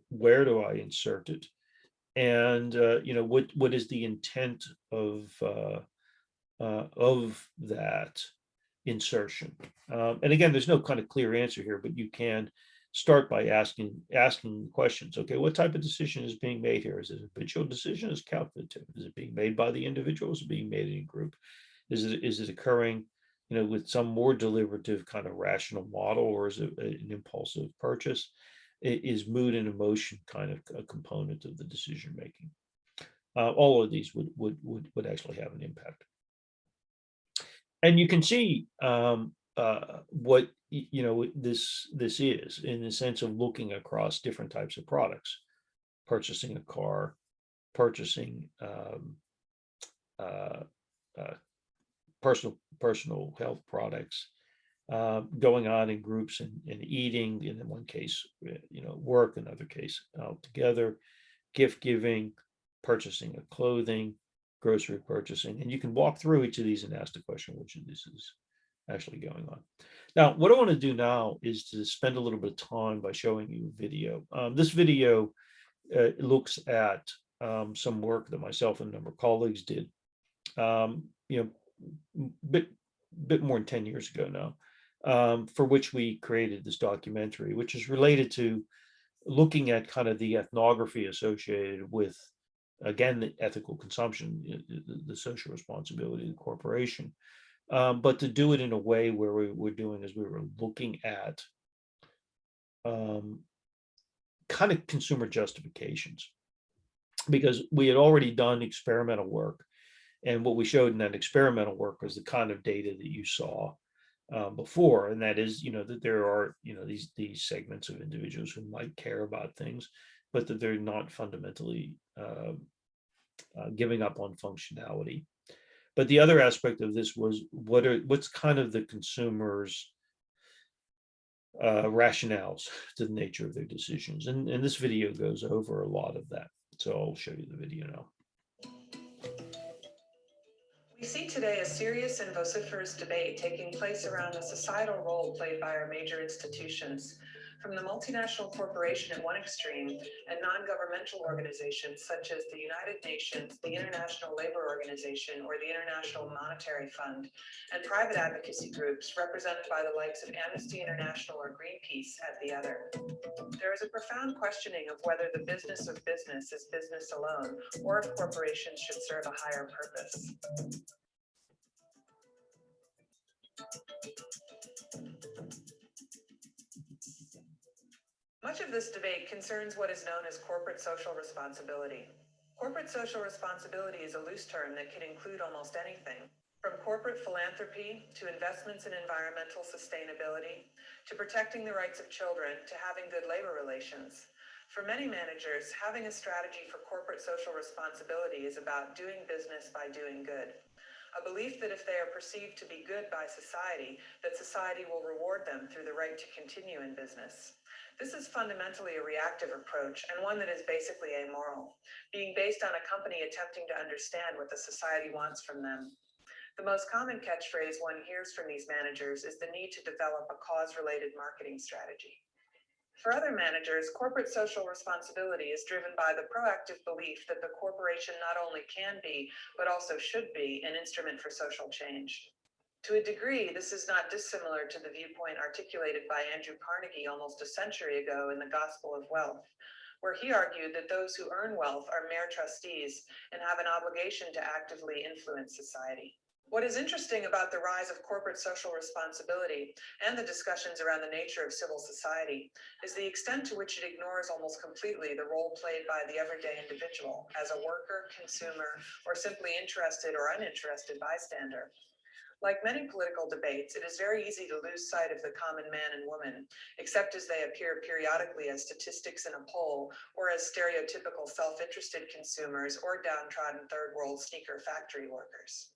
Where do I insert it? And what is the intent of that insertion? And again, there's no kind of clear answer here, but you can start by asking questions. Okay, what type of decision is being made here? Is it a habitual decision? Is it calculative? Is it being made by the individual? Is it being made in a group? Is it occurring, with some more deliberative kind of rational model, or is it an impulsive purchase? Is mood and emotion kind of a component of the decision making? All of these would actually have an impact. And you can see what this is, in the sense of looking across different types of products, purchasing a car, purchasing personal health products, going on in groups and eating, in one case, work, in another case, together, gift giving, purchasing of clothing, grocery purchasing. And you can walk through each of these and ask the question, which of this is actually going on. Now, what I want to do now is to spend a little bit of time by showing you a video. This video looks at some work that myself and a number of colleagues did, bit more than 10 years ago now, for which we created this documentary, which is related to looking at kind of the ethnography associated with, again, the ethical consumption, the social responsibility of the corporation, but to do it in a way where we were looking at kind of consumer justifications, because we had already done experimental work. And what we showed in that experimental work was the kind of data that you saw before, and that is, that there are, these segments of individuals who might care about things, but that they're not fundamentally giving up on functionality. But the other aspect of this was what's kind of the consumer's rationales to the nature of their decisions, and this video goes over a lot of that. So I'll show you the video now. We see today a serious and vociferous debate taking place around the societal role played by our major institutions, from the multinational corporation at one extreme and non-governmental organizations such as the United Nations, the International Labor Organization, or the International Monetary Fund, and private advocacy groups represented by the likes of Amnesty International or Greenpeace at the other. There is a profound questioning of whether the business of business is business alone, or if corporations should serve a higher purpose. Much of this debate concerns what is known as corporate social responsibility. Corporate social responsibility is a loose term that can include almost anything, From corporate philanthropy to investments in environmental sustainability, to protecting the rights of children, to having good labor relations. For many managers, having a strategy for corporate social responsibility is about doing business by doing good. A belief that if they are perceived to be good by society, that society will reward them through the right to continue in business. This is fundamentally a reactive approach and one that is basically amoral, being based on a company attempting to understand what the society wants from them. The most common catchphrase one hears from these managers is the need to develop a cause-related marketing strategy. For other managers, corporate social responsibility is driven by the proactive belief that the corporation not only can be, but also should be, an instrument for social change. To a degree, this is not dissimilar to the viewpoint articulated by Andrew Carnegie almost a century ago in The Gospel of Wealth, where he argued that those who earn wealth are mere trustees and have an obligation to actively influence society. What is interesting about the rise of corporate social responsibility and the discussions around the nature of civil society is the extent to which it ignores almost completely the role played by the everyday individual as a worker, consumer, or simply interested or uninterested bystander. Like many political debates, it is very easy to lose sight of the common man and woman, except as they appear periodically as statistics in a poll or as stereotypical self-interested consumers or downtrodden third world sneaker factory workers.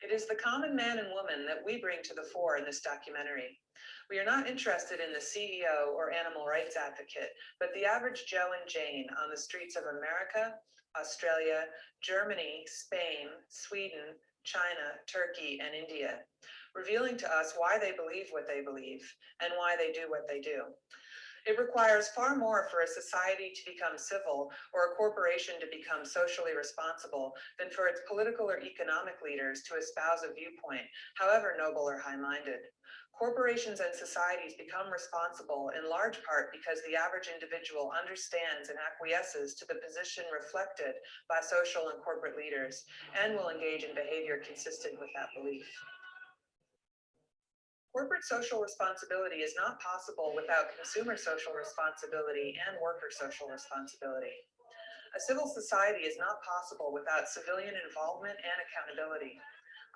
It is the common man and woman that we bring to the fore in this documentary. We are not interested in the CEO or animal rights advocate, but the average Joe and Jane on the streets of America, Australia, Germany, Spain, Sweden, China, Turkey, and India, revealing to us why they believe what they believe and why they do what they do. It requires far more for a society to become civil or a corporation to become socially responsible than for its political or economic leaders to espouse a viewpoint, however noble or high-minded. Corporations and societies become responsible in large part because the average individual understands and acquiesces to the position reflected by social and corporate leaders and will engage in behavior consistent with that belief. Corporate social responsibility is not possible without consumer social responsibility and worker social responsibility. A civil society is not possible without civilian involvement and accountability.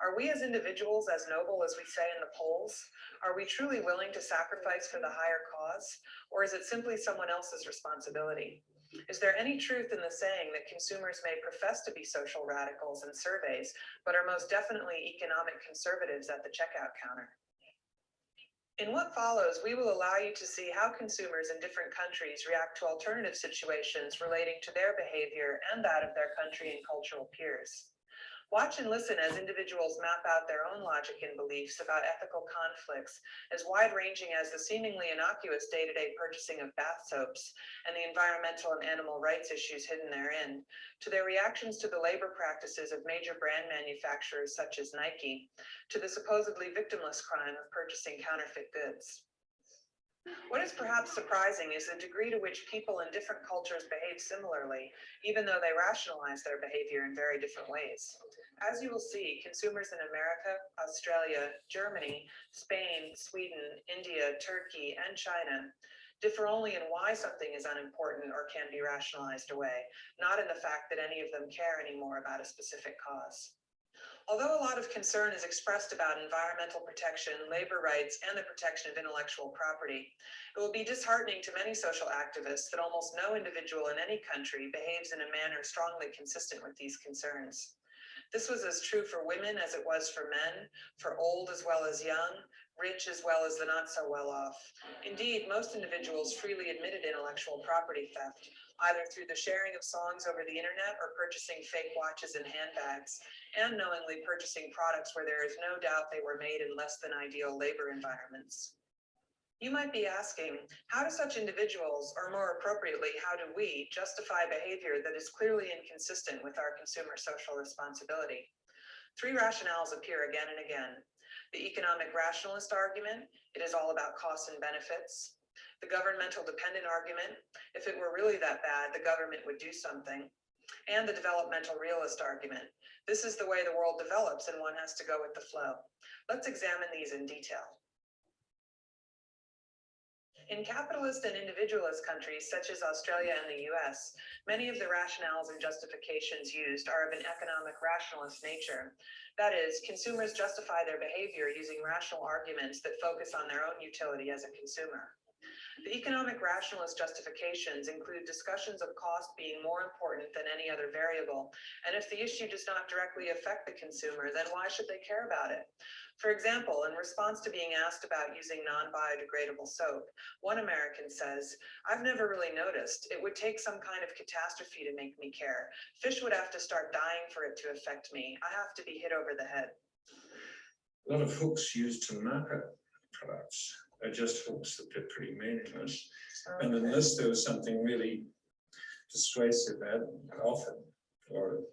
Are we as individuals as noble as we say in the polls? Are we truly willing to sacrifice for the higher cause? Or is it simply someone else's responsibility? Is there any truth in the saying that consumers may profess to be social radicals in surveys, but are most definitely economic conservatives at the checkout counter? In what follows, we will allow you to see how consumers in different countries react to alternative situations relating to their behavior and that of their country and cultural peers. Watch and listen as individuals map out their own logic and beliefs about ethical conflicts, as wide-ranging as the seemingly innocuous day-to-day purchasing of bath soaps and the environmental and animal rights issues hidden therein, to their reactions to the labor practices of major brand manufacturers such as Nike, to the supposedly victimless crime of purchasing counterfeit goods. What is perhaps surprising is the degree to which people in different cultures behave similarly, even though they rationalize their behavior in very different ways. As you will see, consumers in America, Australia, Germany, Spain, Sweden, India, Turkey, and China differ only in why something is unimportant or can be rationalized away, not in the fact that any of them care anymore about a specific cause. Although a lot of concern is expressed about environmental protection, labor rights, and the protection of intellectual property, it will be disheartening to many social activists that almost no individual in any country behaves in a manner strongly consistent with these concerns. This was as true for women as it was for men, for old as well as young, rich as well as the not so well off. Indeed, most individuals freely admitted intellectual property theft, either through the sharing of songs over the internet or purchasing fake watches and handbags, and knowingly purchasing products where there is no doubt they were made in less than ideal labor environments. You might be asking, how do such individuals, or more appropriately, how do we, justify behavior that is clearly inconsistent with our consumer social responsibility? Three rationales appear again and again. The economic rationalist argument, it is all about costs and benefits. The governmental dependent argument, if it were really that bad, the government would do something. And the developmental realist argument, this is the way the world develops and one has to go with the flow. Let's examine these in detail. In capitalist and individualist countries such as Australia and the US, many of the rationales and justifications used are of an economic rationalist nature. That is, consumers justify their behavior using rational arguments that focus on their own utility as a consumer. The economic rationalist justifications include discussions of cost being more important than any other variable, and if the issue does not directly affect the consumer, then why should they care about it? For example, in response to being asked about using non-biodegradable soap, one American says, "I've never really noticed. It would take some kind of catastrophe to make me care. Fish would have to start dying for it to affect me. I have to be hit over the head." A lot of hooks used to market products are just hooks that are pretty meaningless. And unless there was something really persuasive and offered or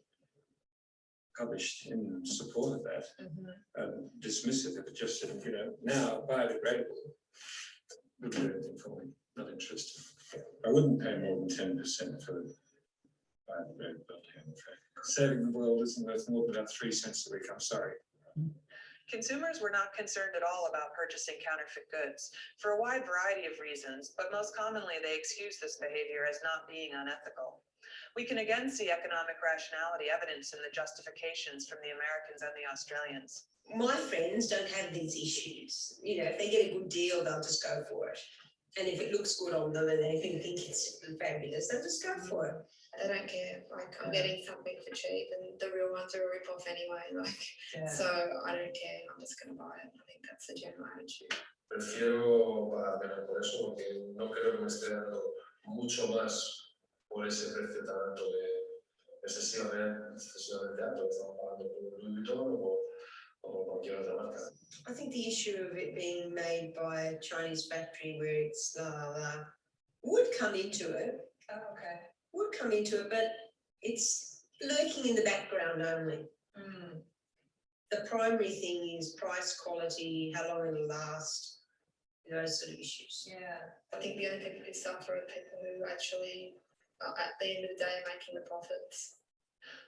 published in support of that, dismissive if it just said, now biodegradable would do anything for me, not interested. I wouldn't pay more than 10% for biodegradable, I'm afraid. Saving the world isn't worth more than about 3 cents a week, I'm sorry. Consumers were not concerned at all about purchasing counterfeit goods for a wide variety of reasons, but most commonly they excuse this behavior as not being unethical. We can again see economic rationality evidence in the justifications from the Americans and the Australians. My friends don't have these issues. If they get a good deal, they'll just go for it. And if it looks good on them and they think it's fabulous, they'll just go for it. I don't care. Like, I'm getting something for cheap, and the real ones are a rip off anyway. So I don't care. I'm just going to buy it. I think that's the general attitude. Prefiero pagar por eso porque no creo que me esté dando mucho más por ese precio tan alto excesivamente alto que estamos pagando por Louis Vuitton o por cualquier otra marca. I think the issue of it being made by a Chinese factory where it's would come into it. Oh, okay. Would come into it, but it's lurking in the background only. The primary thing is price, quality, how long it'll last, those sort of issues. Yeah. I think the only people who suffer are people who actually, at the end of the day, are making the profits.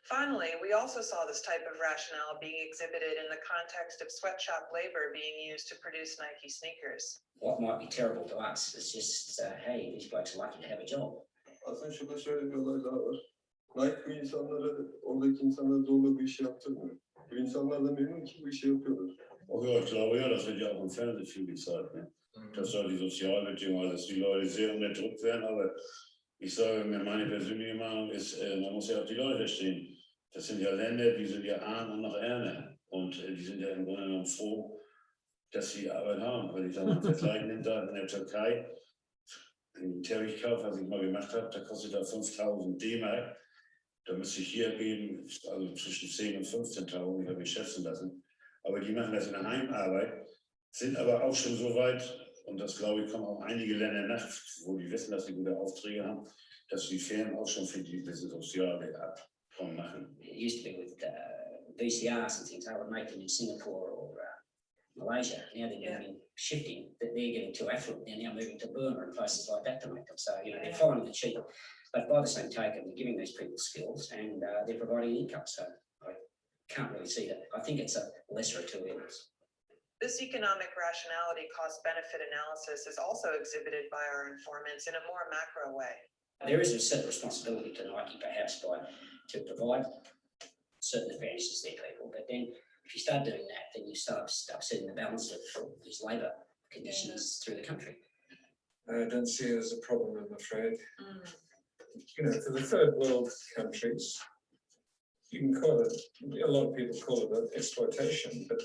Finally, we also saw this type of rationale being exhibited in the context of sweatshop labor being used to produce Nike sneakers. What might be terrible to us is just, hey, these blokes are lucky to have a job. Aslında şurada şöyle bir olay daha var. Nike bu insanlara, oradaki insanlara zorla bu işi yaptırmıyor. Bu insanlar da memnun ki bu işi yapıyorlar. Oh ja, ich glaube ja, das wird ja auch im Fernsehen viel gezeigt, ne? Dass da die Sozialbedingungen, dass die Leute sehr unterdrückt werden, aber ich sage mir, meine persönliche Meinung ist, man muss ja auch die Leute verstehen. Das sind ja Länder, die sind ja arm und noch ärmer und die sind ja im Grunde genommen froh, dass sie Arbeit haben. Weil ich sage mal, vergleichen in der Türkei, einen Teppichkauf, was ich mal gemacht habe, da kostet da 5.000 D-Mark. Da müsste ich hier geben, also zwischen 10.000 und 15.000, ich habe mich schätzen lassen. Aber die machen das in der Heimarbeit, sind aber auch schon so weit, und das glaube ich, kommen auch einige Länder nach, wo die wissen, dass sie gute Aufträge haben, dass die Firmen auch schon für diese soziale Abkommen machen. It used to be with VCRs and things, I would make them in Singapore or Malaysia. Now they're shifting, that they're getting too affluent. They're now moving to Burma and places like that to make them. So, they're following the cheap. But by the same token, they're giving these people skills and they're providing income. So I can't really see that. I think it's a lesser of two evils. This economic rationality cost-benefit analysis is also exhibited by our informants in a more macro way. There is a certain responsibility to Nike, perhaps, to provide certain advantages to their people. But then if you start doing that, then you start upsetting the balance of these labour conditions through the country. I don't see it as a problem, I'm afraid. For the third world countries, you can call it, a lot of people call it exploitation, but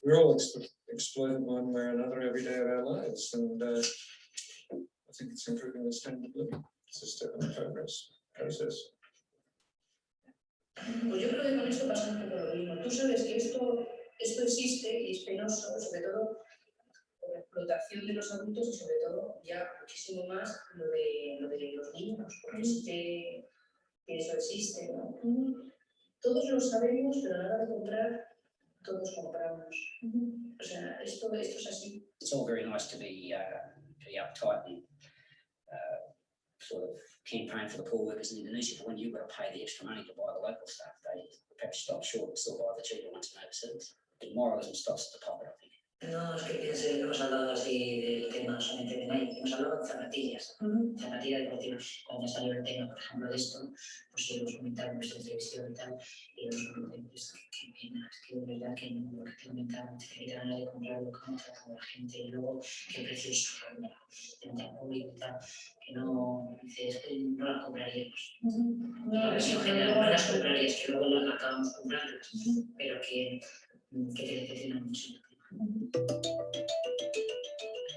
we're all exploited one way or another every day of our lives, and I think it's improving the standard of living. It's a step in the process. Pues yo creo que con esto pasa un poco lo mismo. Tú sabes que esto existe y es penoso, sobre todo por la explotación de los adultos y sobre todo ya muchísimo más lo de los niños, porque sí que eso existe, ¿no? Todos lo sabemos, pero a la hora de comprar, todos compramos. O sea, esto es así. It's all very nice to be uptight and sort of campaign for the poor workers in Indonesia, but when you've got to pay the extra money to buy the local stuff, they perhaps stop short and still buy the cheaper ones from overseas. The moralism stops at the pocket, I think. No es que piense que hemos hablado así del tema solamente de Nike, hemos hablado de zapatillas, zapatillas deportivas. Cuando salió el tema, por ejemplo, de esto, pues los comentarios en nuestra televisión y tal, y los comentarios que pena, es que de verdad que no, lo que te comentaban, que te ganas de comprarlo, cómo trata la gente, y luego qué precios frente al público y tal, que no, dices que no las compraríamos. La versión general, no las comprarías, que luego las acabamos comprando, pero que te tienen mucho.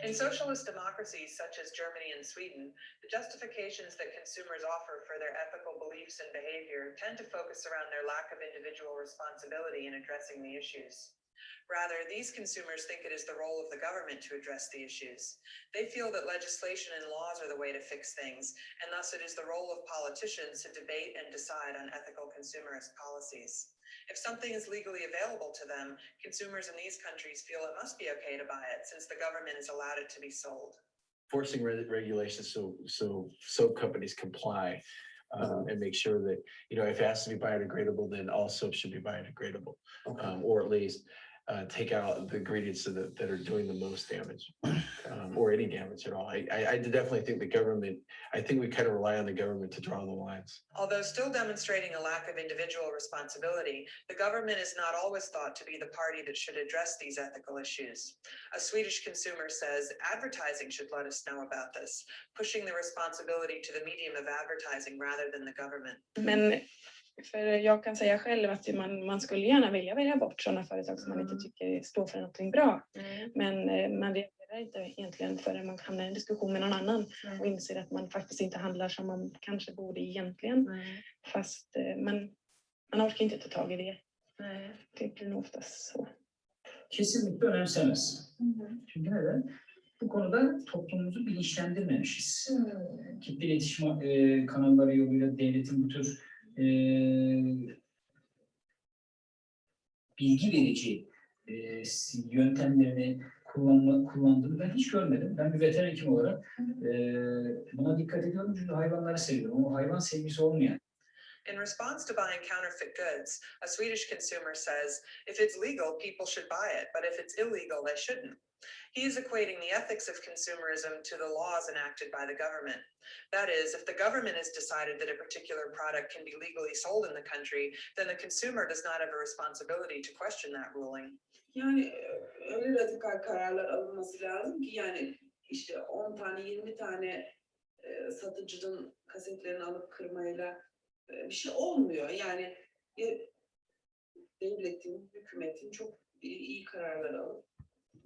In socialist democracies such as Germany and Sweden, the justifications that consumers offer for their ethical beliefs and behavior tend to focus around their lack of individual responsibility in addressing the issues. Rather, these consumers think it is the role of the government to address the issues. They feel that legislation and laws are the way to fix things, and thus it is the role of politicians to debate and decide on ethical consumerist policies. If something is legally available to them, consumers in these countries feel it must be okay to buy it since the government has allowed it to be sold. Forcing regulations so companies comply and make sure that, you know, if it has to be biodegradable, then all soap should be biodegradable. Or at least take out the ingredients that are doing the most damage or any damage at all. I definitely think the government, I think we kind of rely on the government to draw the lines. Although still demonstrating a lack of individual responsibility, the government is not always thought to be the party that should address these ethical issues. A Swedish consumer says advertising should let us know about this, pushing the responsibility to the medium of advertising rather than the government. Men för jag kan säga själv att man skulle gärna vilja välja bort sådana företag som man inte tycker står för någonting bra. Men man reagerar inte egentligen förrän man hamnar i en diskussion med någon annan och inser att man faktiskt inte handlar som man kanske borde egentligen. Fast man orkar inte ta tag i det. Det blir nog oftast så. Kesinlikle önemsemez. Çünkü neden? Bu konuda toplumumuzu bilinçlendirmemişiz. Kitle iletişim kanalları yoluyla devletin bu tür bilgi verici yöntemlerini kullandığını ben hiç görmedim. Ben bir veteriner hekim olarak buna dikkat ediyorum çünkü hayvanları seviyorum. O hayvan sevgisi olmayan. In response to buying counterfeit goods, a Swedish consumer says, if it's legal, people should buy it, but if it's illegal, they shouldn't. He is equating the ethics of consumerism to the laws enacted by the government. That is, if the government has decided that a particular product can be legally sold in the country, then the consumer does not have a responsibility to question that ruling. Yani öyle radikal kararlar alınması lazım ki yani işte 10 tane 20 tane satıcının kasetlerini alıp kırmayla bir şey olmuyor. Yani devletin, hükümetin çok iyi kararlar alıp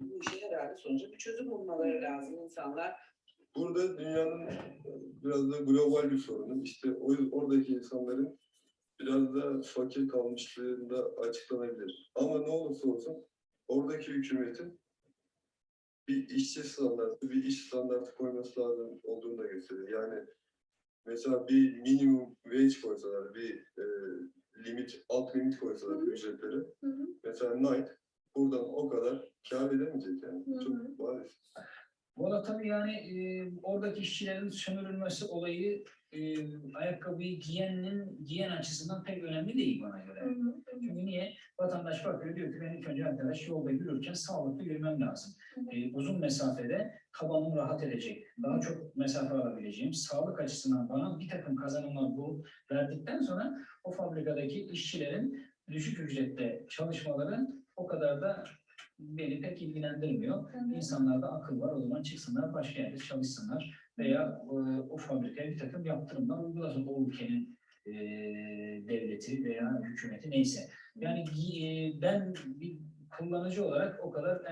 bu işe herhalde sonuçta bir çözüm bulmaları lazım insanlar. Burada dünyanın biraz da global bir sorunu. İşte oradaki insanların biraz da fakir kalmışlığında açıklanabilir. Ama ne olursa olsun oradaki hükümetin bir işçi standartı, bir iş standartı koyması lazım olduğunu da gösteriyor. Yani mesela bir minimum wage koysalar, bir alt limit koysalar ücretleri. Mesela Nike buradan o kadar kâr edemeyecek yani. Çok bariz. Valla tabii yani oradaki işçilerin sömürülmesi olayı ayakkabıyı giyen açısından pek önemli değil bana göre. Çünkü niye? Vatandaş bakıyor diyor ki ben ilk önce arkadaş yolda yürürken sağlıklı yürümem lazım. Uzun mesafede tabanım rahat edecek. Daha çok mesafe alabileceğim. Sağlık açısından bana bir takım kazanımlar verdikten sonra o fabrikadaki işçilerin düşük ücrette çalışmaları o kadar da beni pek ilgilendirmiyor. İnsanlarda akıl var, o zaman çıksınlar başka yerde çalışsınlar veya o fabrikaya bir takım yaptırımlar uygulasın o ülkenin devleti veya hükümeti neyse. Yani ben bir kullanıcı olarak o kadar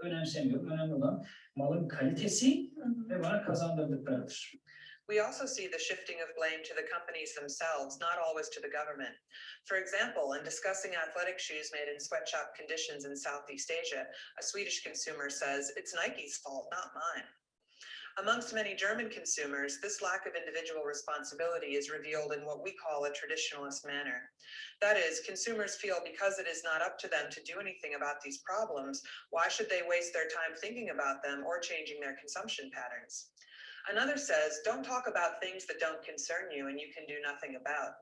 önemsemiyorum. Önemli olan malın kalitesi ve bana kazandırdıklarıdır. We also see the shifting of blame to the companies themselves, not always to the government. For example, in discussing athletic shoes made in sweatshop conditions in Southeast Asia, a Swedish consumer says, it's Nike's fault, not mine. Amongst many German consumers, this lack of individual responsibility is revealed in what we call a traditionalist manner. That is, consumers feel because it is not up to them to do anything about these problems, why should they waste their time thinking about them or changing their consumption patterns? Another says, don't talk about things that don't concern you and you can do nothing about.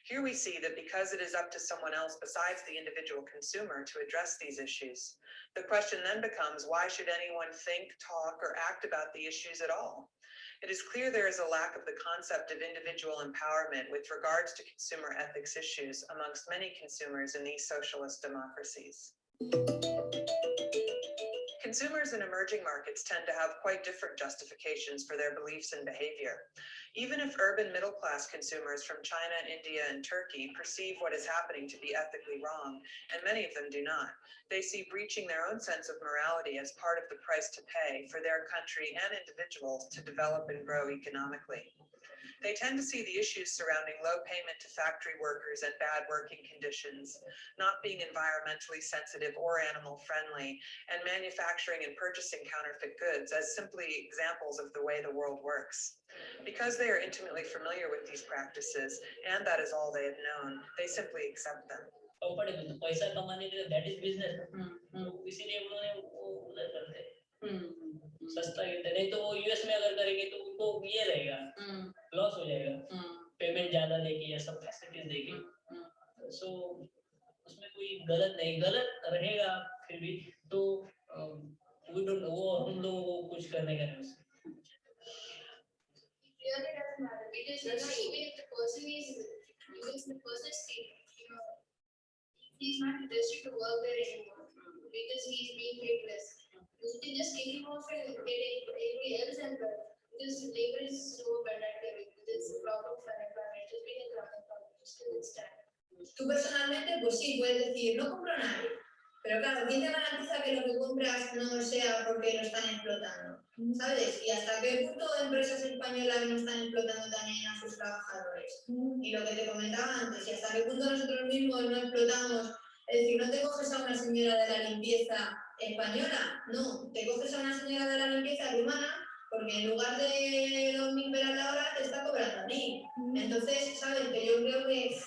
Here we see that because it is up to someone else besides the individual consumer to address these issues, the question then becomes, why should anyone think, talk, or act about the issues at all? It is clear there is a lack of the concept of individual empowerment with regards to consumer ethics issues amongst many consumers in these socialist democracies. Consumers in emerging markets tend to have quite different justifications for their beliefs and behavior. Even if urban middle-class consumers from China, India, and Turkey perceive what is happening to be ethically wrong, and many of them do not, they see breaching their own sense of morality as part of the price to pay for their country and individuals to develop and grow economically. They tend to see the issues surrounding low payment to factory workers and bad working conditions, not being environmentally sensitive or animal friendly, and manufacturing and purchasing counterfeit goods as simply examples of the way the world works. Because they are intimately familiar with these practices, and that is all they have known, they simply accept them. पैसा कमाने के लिए that is business. तो इसीलिए उन्होंने वो उधर करते हैं सस्ता गिरता है नहीं तो वो यूएस में अगर करेंगे तो उनको ये रहेगा लॉस हो जाएगा पेमेंट ज्यादा देगी या सब फैसिलिटीज देगी सो उसमें कोई गलत नहीं गलत रहेगा फिर भी तो we don't वो हम लोगों को कुछ करने का नहीं Really doesn't matter because even if the person is he's not interested to work there anymore because he's being paid less. You can just kick him off and get anybody else employed because labor is so productive. There's a problem for employment. Just being a problem, still it's time. Tú personalmente, pues sí, puedes decir, no compro nada. Pero claro, ¿quién te garantiza que lo que compras no sea porque lo están explotando? ¿Sabes? Y hasta qué punto empresas españolas no están explotando también a sus trabajadores. Y lo que te comentaba antes, y hasta qué punto nosotros mismos no explotamos. Es decir, no te coges a una señora de la limpieza española, no, te coges a una señora de la limpieza rumana porque en lugar de 2.000 pelas la hora te está cobrando 1.000. Entonces, ¿sabes? Que yo creo que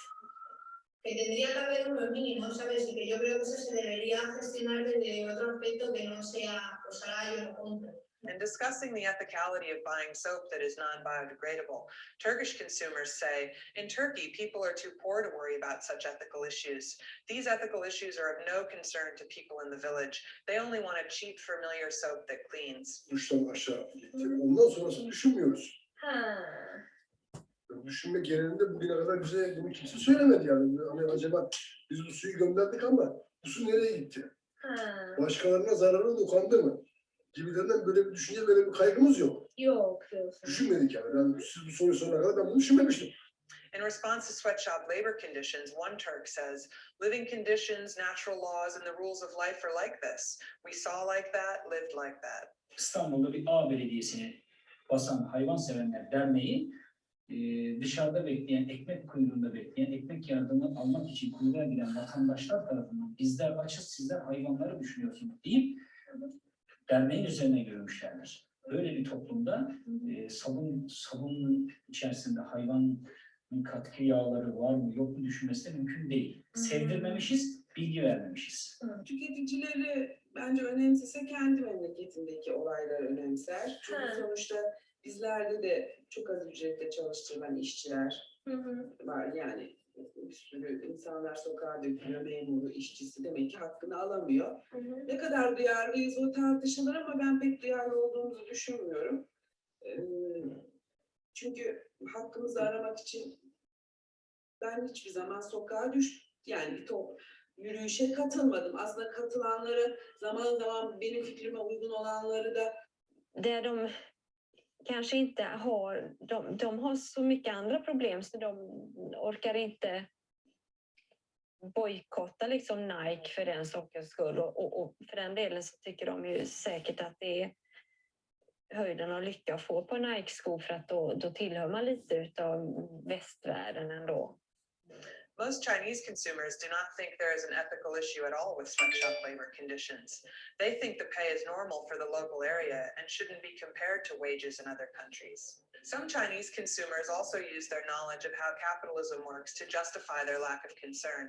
tendría que haber unos mínimos, ¿sabes? Y que yo creo que eso se debería gestionar desde otro aspecto que no sea, pues ahora yo lo compro. In discussing the ethicality of buying soap that is non-biodegradable, Turkish consumers say, in Turkey, people are too poor to worry about such ethical issues. These ethical issues are of no concern to people in the village. They only want a cheap, familiar soap that cleans. Duştan aşağı gitti. Ondan sonrasını düşünmüyoruz. Düşünme genelinde bugüne kadar bize bunu kimse söylemedi yani. Hani acaba biz bu suyu gönderdik ama bu su nereye gitti? Başkalarına zararı dokundu mı? Gibilerinden böyle bir düşünce, böyle bir kaygımız yok. Yok. Düşünmedik yani. Siz bu soruyu sorana kadar ben bunu düşünmemiştim. In response to sweatshop labor conditions, one Turk says, living conditions, natural laws, and the rules of life are like this. We saw like that, lived like that. İstanbul'da bir A belediyesini basan Hayvanseverler Derneği dışarıda bekleyen, ekmek kuyruğunda bekleyen, ekmek yardımını almak için kuyruğa giren vatandaşlar tarafından bizler açız, sizler hayvanları düşünüyorsunuz deyip derneğin üzerine görmüşlerdir. Böyle bir toplumda sabunun içerisinde hayvanın katkı yağları var mı yok mu düşünmesi de mümkün değil. Sevdirmemişiz, bilgi vermemişiz. Tüketicileri bence önemsese kendi memleketindeki olayları önemser. Çünkü sonuçta bizlerde de çok az ücretle çalıştırılan işçiler var. Yani bir sürü insanlar sokağa dökülüyor, memuru, işçisi demek ki hakkını alamıyor. Ne kadar duyarlıyız o tartışılır ama ben pek duyarlı olduğumuzu düşünmüyorum. Çünkü hakkımızı aramak için ben hiçbir zaman sokağa yani bir yürüyüşe katılmadım. Aslında katılanları zaman zaman benim fikrime uygun olanları da de kanske inte har, de har så mycket andra problem så de orkar inte bojkotta liksom Nike för den sakens skull och för den delen så tycker de ju säkert att det är höjden av lycka att få på Nike-skor för att då tillhör man lite utav västvärlden ändå. Most Chinese consumers do not think there is an ethical issue at all with sweatshop labor conditions. They think the pay is normal for the local area and shouldn't be compared to wages in other countries. Some Chinese consumers also use their knowledge of how capitalism works to justify their lack of concern.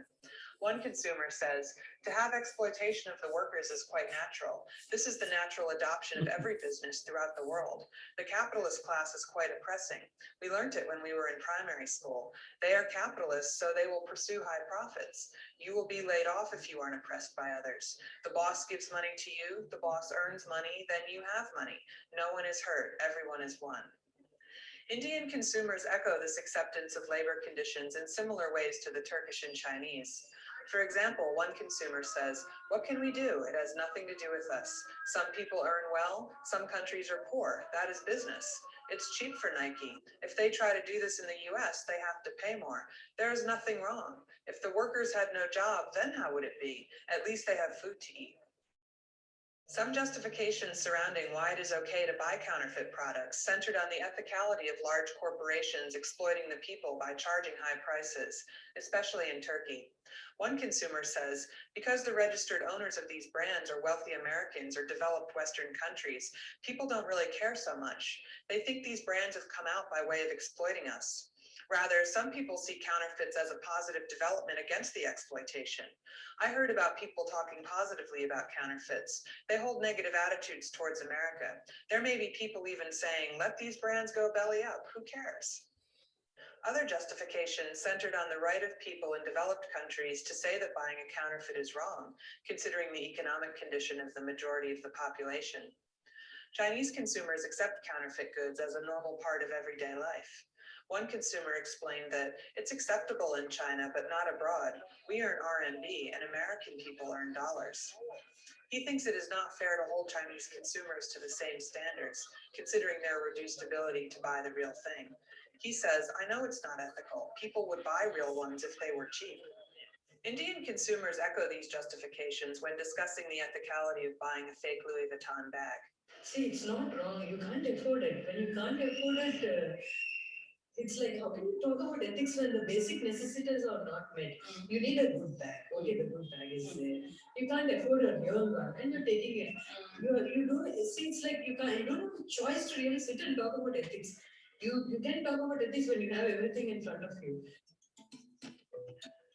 One consumer says, to have exploitation of the workers is quite natural. This is the natural adoption of every business throughout the world. The capitalist class is quite oppressing. We learned it when we were in primary school. They are capitalists, so they will pursue high profits. You will be laid off if you aren't oppressed by others. The boss gives money to you, the boss earns money, then you have money. No one is hurt, everyone is one. Indian consumers echo this acceptance of labor conditions in similar ways to the Turkish and Chinese. For example, one consumer says, "What can we do? It has nothing to do with us. Some people earn well, some countries are poor. That is business. It's cheap for Nike. If they try to do this in the US, they have to pay more. There is nothing wrong. If the workers had no job, then how would it be? At least they have food to eat." Some justifications surrounding why it is okay to buy counterfeit products centered on the ethicality of large corporations exploiting the people by charging high prices, especially in Turkey. One consumer says, because the registered owners of these brands are wealthy Americans or developed Western countries, people don't really care so much. They think these brands have come out by way of exploiting us. Rather, some people see counterfeits as a positive development against the exploitation. I heard about people talking positively about counterfeits. They hold negative attitudes towards America. There may be people even saying, let these brands go belly up, who cares? Other justifications centered on the right of people in developed countries to say that buying a counterfeit is wrong, considering the economic condition of the majority of the population. Chinese consumers accept counterfeit goods as a normal part of everyday life. One consumer explained that it's acceptable in China, but not abroad. We earn RMB and American people earn dollars. He thinks it is not fair to hold Chinese consumers to the same standards, considering their reduced ability to buy the real thing. He says, I know it's not ethical. People would buy real ones if they were cheap. Indian consumers echo these justifications when discussing the ethicality of buying a fake Louis Vuitton bag. See, it's not wrong. You can't afford it. When you can't afford it, it's like, how can you talk about ethics when the basic necessities are not met? You need a good bag. Okay, the good bag is there. You can't afford a real one, and you're taking it. You don't see. It's like you don't have a choice to really sit and talk about ethics. You can talk about ethics when you have everything in front of you.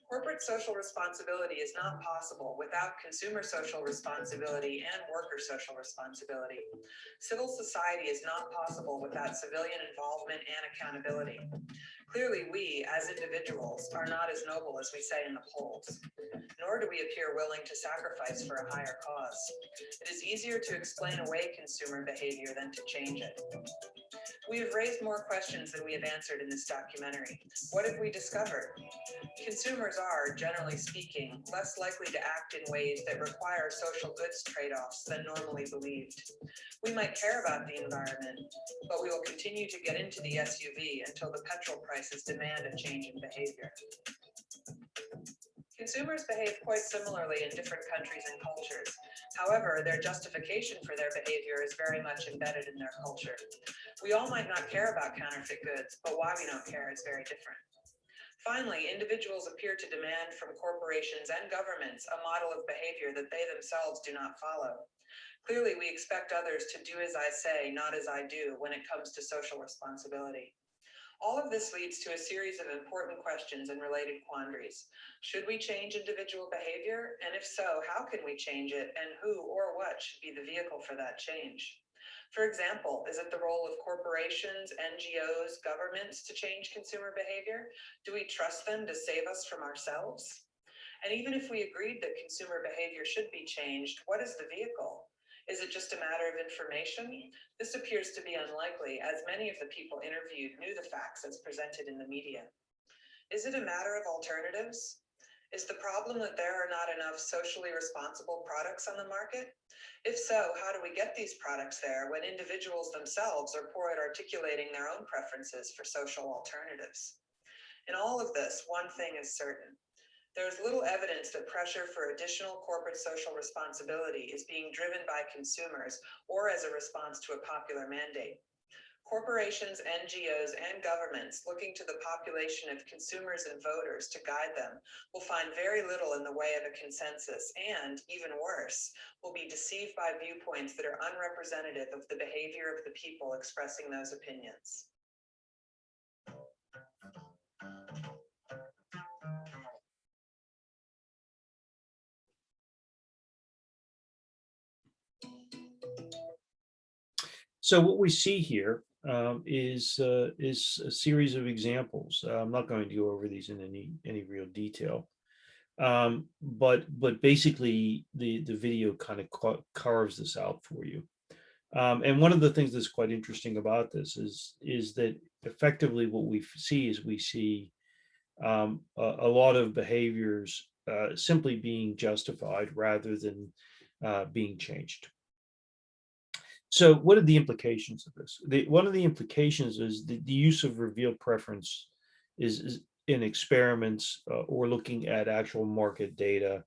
Corporate social responsibility is not possible without consumer social responsibility and worker social responsibility. Civil society is not possible without civilian involvement and accountability. Clearly, we, as individuals, are not as noble as we say in the polls, nor do we appear willing to sacrifice for a higher cause. It is easier to explain away consumer behavior than to change it. We have raised more questions than we have answered in this documentary. What have we discovered? Consumers are, generally speaking, less likely to act in ways that require social goods trade-offs than normally believed. We might care about the environment, but we will continue to get into the SUV until the petrol prices demand a change in behavior. Consumers behave quite similarly in different countries and cultures. However, their justification for their behavior is very much embedded in their culture. We all might not care about counterfeit goods, but why we don't care is very different. Finally, individuals appear to demand from corporations and governments a model of behavior that they themselves do not follow. Clearly, we expect others to do as I say, not as I do, when it comes to social responsibility. All of this leads to a series of important questions and related quandaries. Should we change individual behavior? And if so, how can we change it? And who or what should be the vehicle for that change? For example, is it the role of corporations, NGOs, governments to change consumer behavior? Do we trust them to save us from ourselves? And even if we agreed that consumer behavior should be changed, what is the vehicle? Is it just a matter of information? This appears to be unlikely, as many of the people interviewed knew the facts as presented in the media. Is it a matter of alternatives? Is the problem that there are not enough socially responsible products on the market? If so, how do we get these products there when individuals themselves are poor at articulating their own preferences for social alternatives? In all of this, one thing is certain. There is little evidence that pressure for additional corporate social responsibility is being driven by consumers or as a response to a popular mandate. Corporations, NGOs, and governments looking to the population of consumers and voters to guide them will find very little in the way of a consensus and, even worse, will be deceived by viewpoints that are unrepresentative of the behavior of the people expressing those opinions. So what we see here is a series of examples. I'm not going to go over these in any real detail, but basically the video kind of carves this out for you. And one of the things that's quite interesting about this is that effectively what we see a lot of behaviors simply being justified rather than being changed. So what are the implications of this? One of the implications is the use of revealed preference is in experiments or looking at actual market data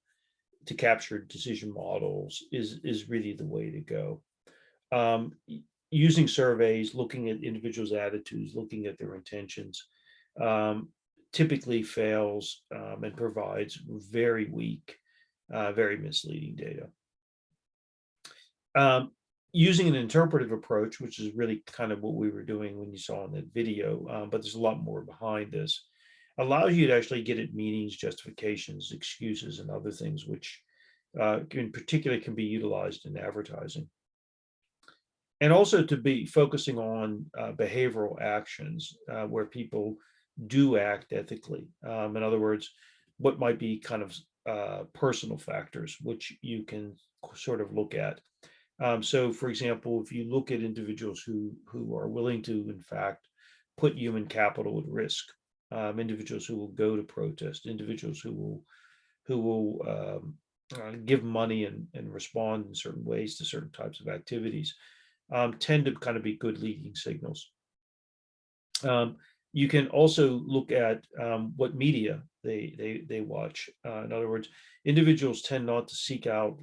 to capture decision models is really the way to go. Using surveys, looking at individuals' attitudes, looking at their intentions, typically fails and provides very weak, very misleading data. Using an interpretive approach, which is really kind of what we were doing when you saw in that video, but there's a lot more behind this, allows you to actually get at meanings, justifications, excuses, and other things which in particular can be utilized in advertising. And also to be focusing on behavioral actions where people do act ethically. In other words, what might be kind of personal factors, which you can sort of look at. So, for example, if you look at individuals who are willing to, in fact, put human capital at risk, individuals who will go to protest, individuals who will give money and respond in certain ways to certain types of activities, tend to kind of be good leading signals. You can also look at what media they watch. In other words, individuals tend not to seek out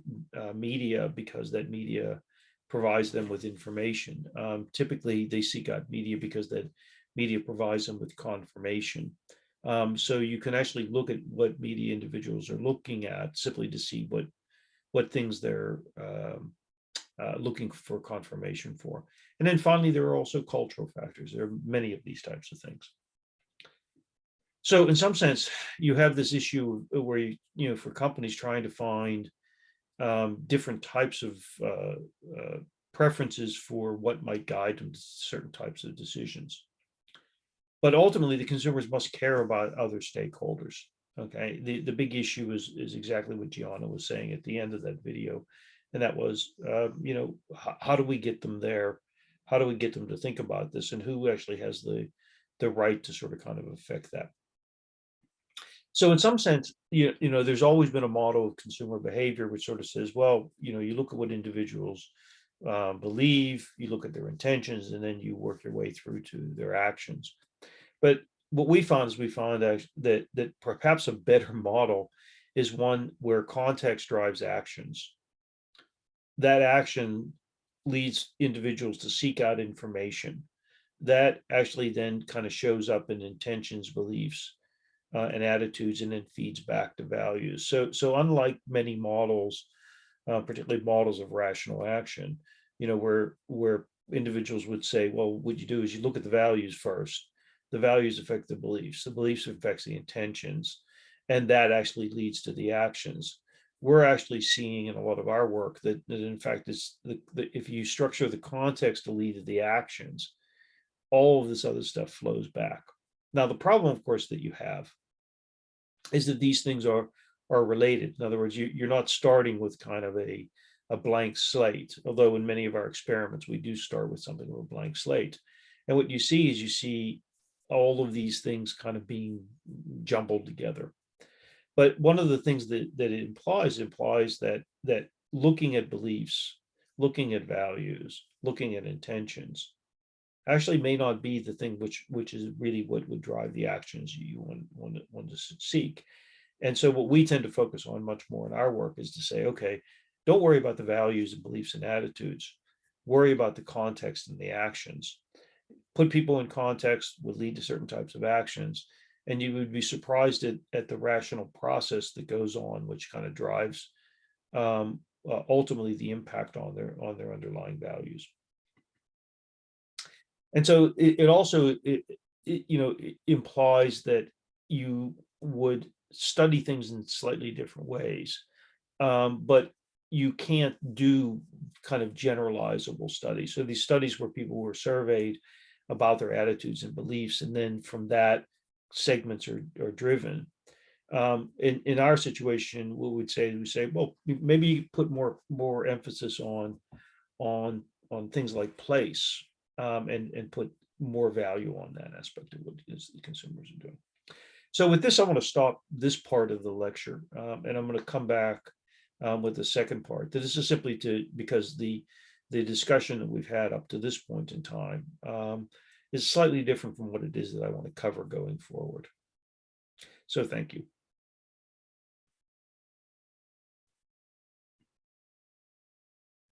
media because that media provides them with information. Typically, they seek out media because that media provides them with confirmation. So you can actually look at what media individuals are looking at simply to see what things they're looking for confirmation for. And then finally, there are also cultural factors. There are many of these types of things. So in some sense, you have this issue where, you know, for companies trying to find different types of preferences for what might guide them to certain types of decisions. But ultimately, the consumers must care about other stakeholders. Okay, the big issue is exactly what Gianna was saying at the end of that video. And that was, you know, how do we get them there? How do we get them to think about this? And who actually has the right to sort of kind of affect that? So in some sense, you know, there's always been a model of consumer behavior, which sort of says, well, you know, you look at what individuals believe, you look at their intentions, and then you work your way through to their actions. But what we found is that perhaps a better model is one where context drives actions. That action leads individuals to seek out information. That actually then kind of shows up in intentions, beliefs, and attitudes, and then feeds back to values. So unlike many models, particularly models of rational action, you know, where individuals would say, well, what you do is you look at the values first. The values affect the beliefs affects the intentions, and that actually leads to the actions. We're actually seeing in a lot of our work that in fact is if you structure the context to lead to the actions, all of this other stuff flows back. Now, the problem, of course, that you have is that these things are related. In other words, you're not starting with kind of a blank slate, although in many of our experiments, we do start with something of a blank slate. And what you see all of these things kind of being jumbled together. But one of the things that it implies that looking at beliefs, looking at values, looking at intentions, actually may not be the thing which is really what would drive the actions you want to seek. And so what we tend to focus on much more in our work is to say, okay, don't worry about the values and beliefs and attitudes, worry about the context and the actions. Put people in context would lead to certain types of actions, and you would be surprised at the rational process that goes on, which kind of drives ultimately the impact on their underlying values. And so it also implies that you would study things in slightly different ways, but you can't do kind of generalizable studies. So these studies where people were surveyed about their attitudes and beliefs, and then from that segments are driven. In our situation, what we say, well, maybe put more emphasis on things like place, and put more value on that aspect of what the consumers are doing. So with this, I want to stop this part of the lecture, and I'm going to come back with the second part. This is simply because the discussion that we've had up to this point in time is slightly different from what it is that I want to cover going forward. So thank you.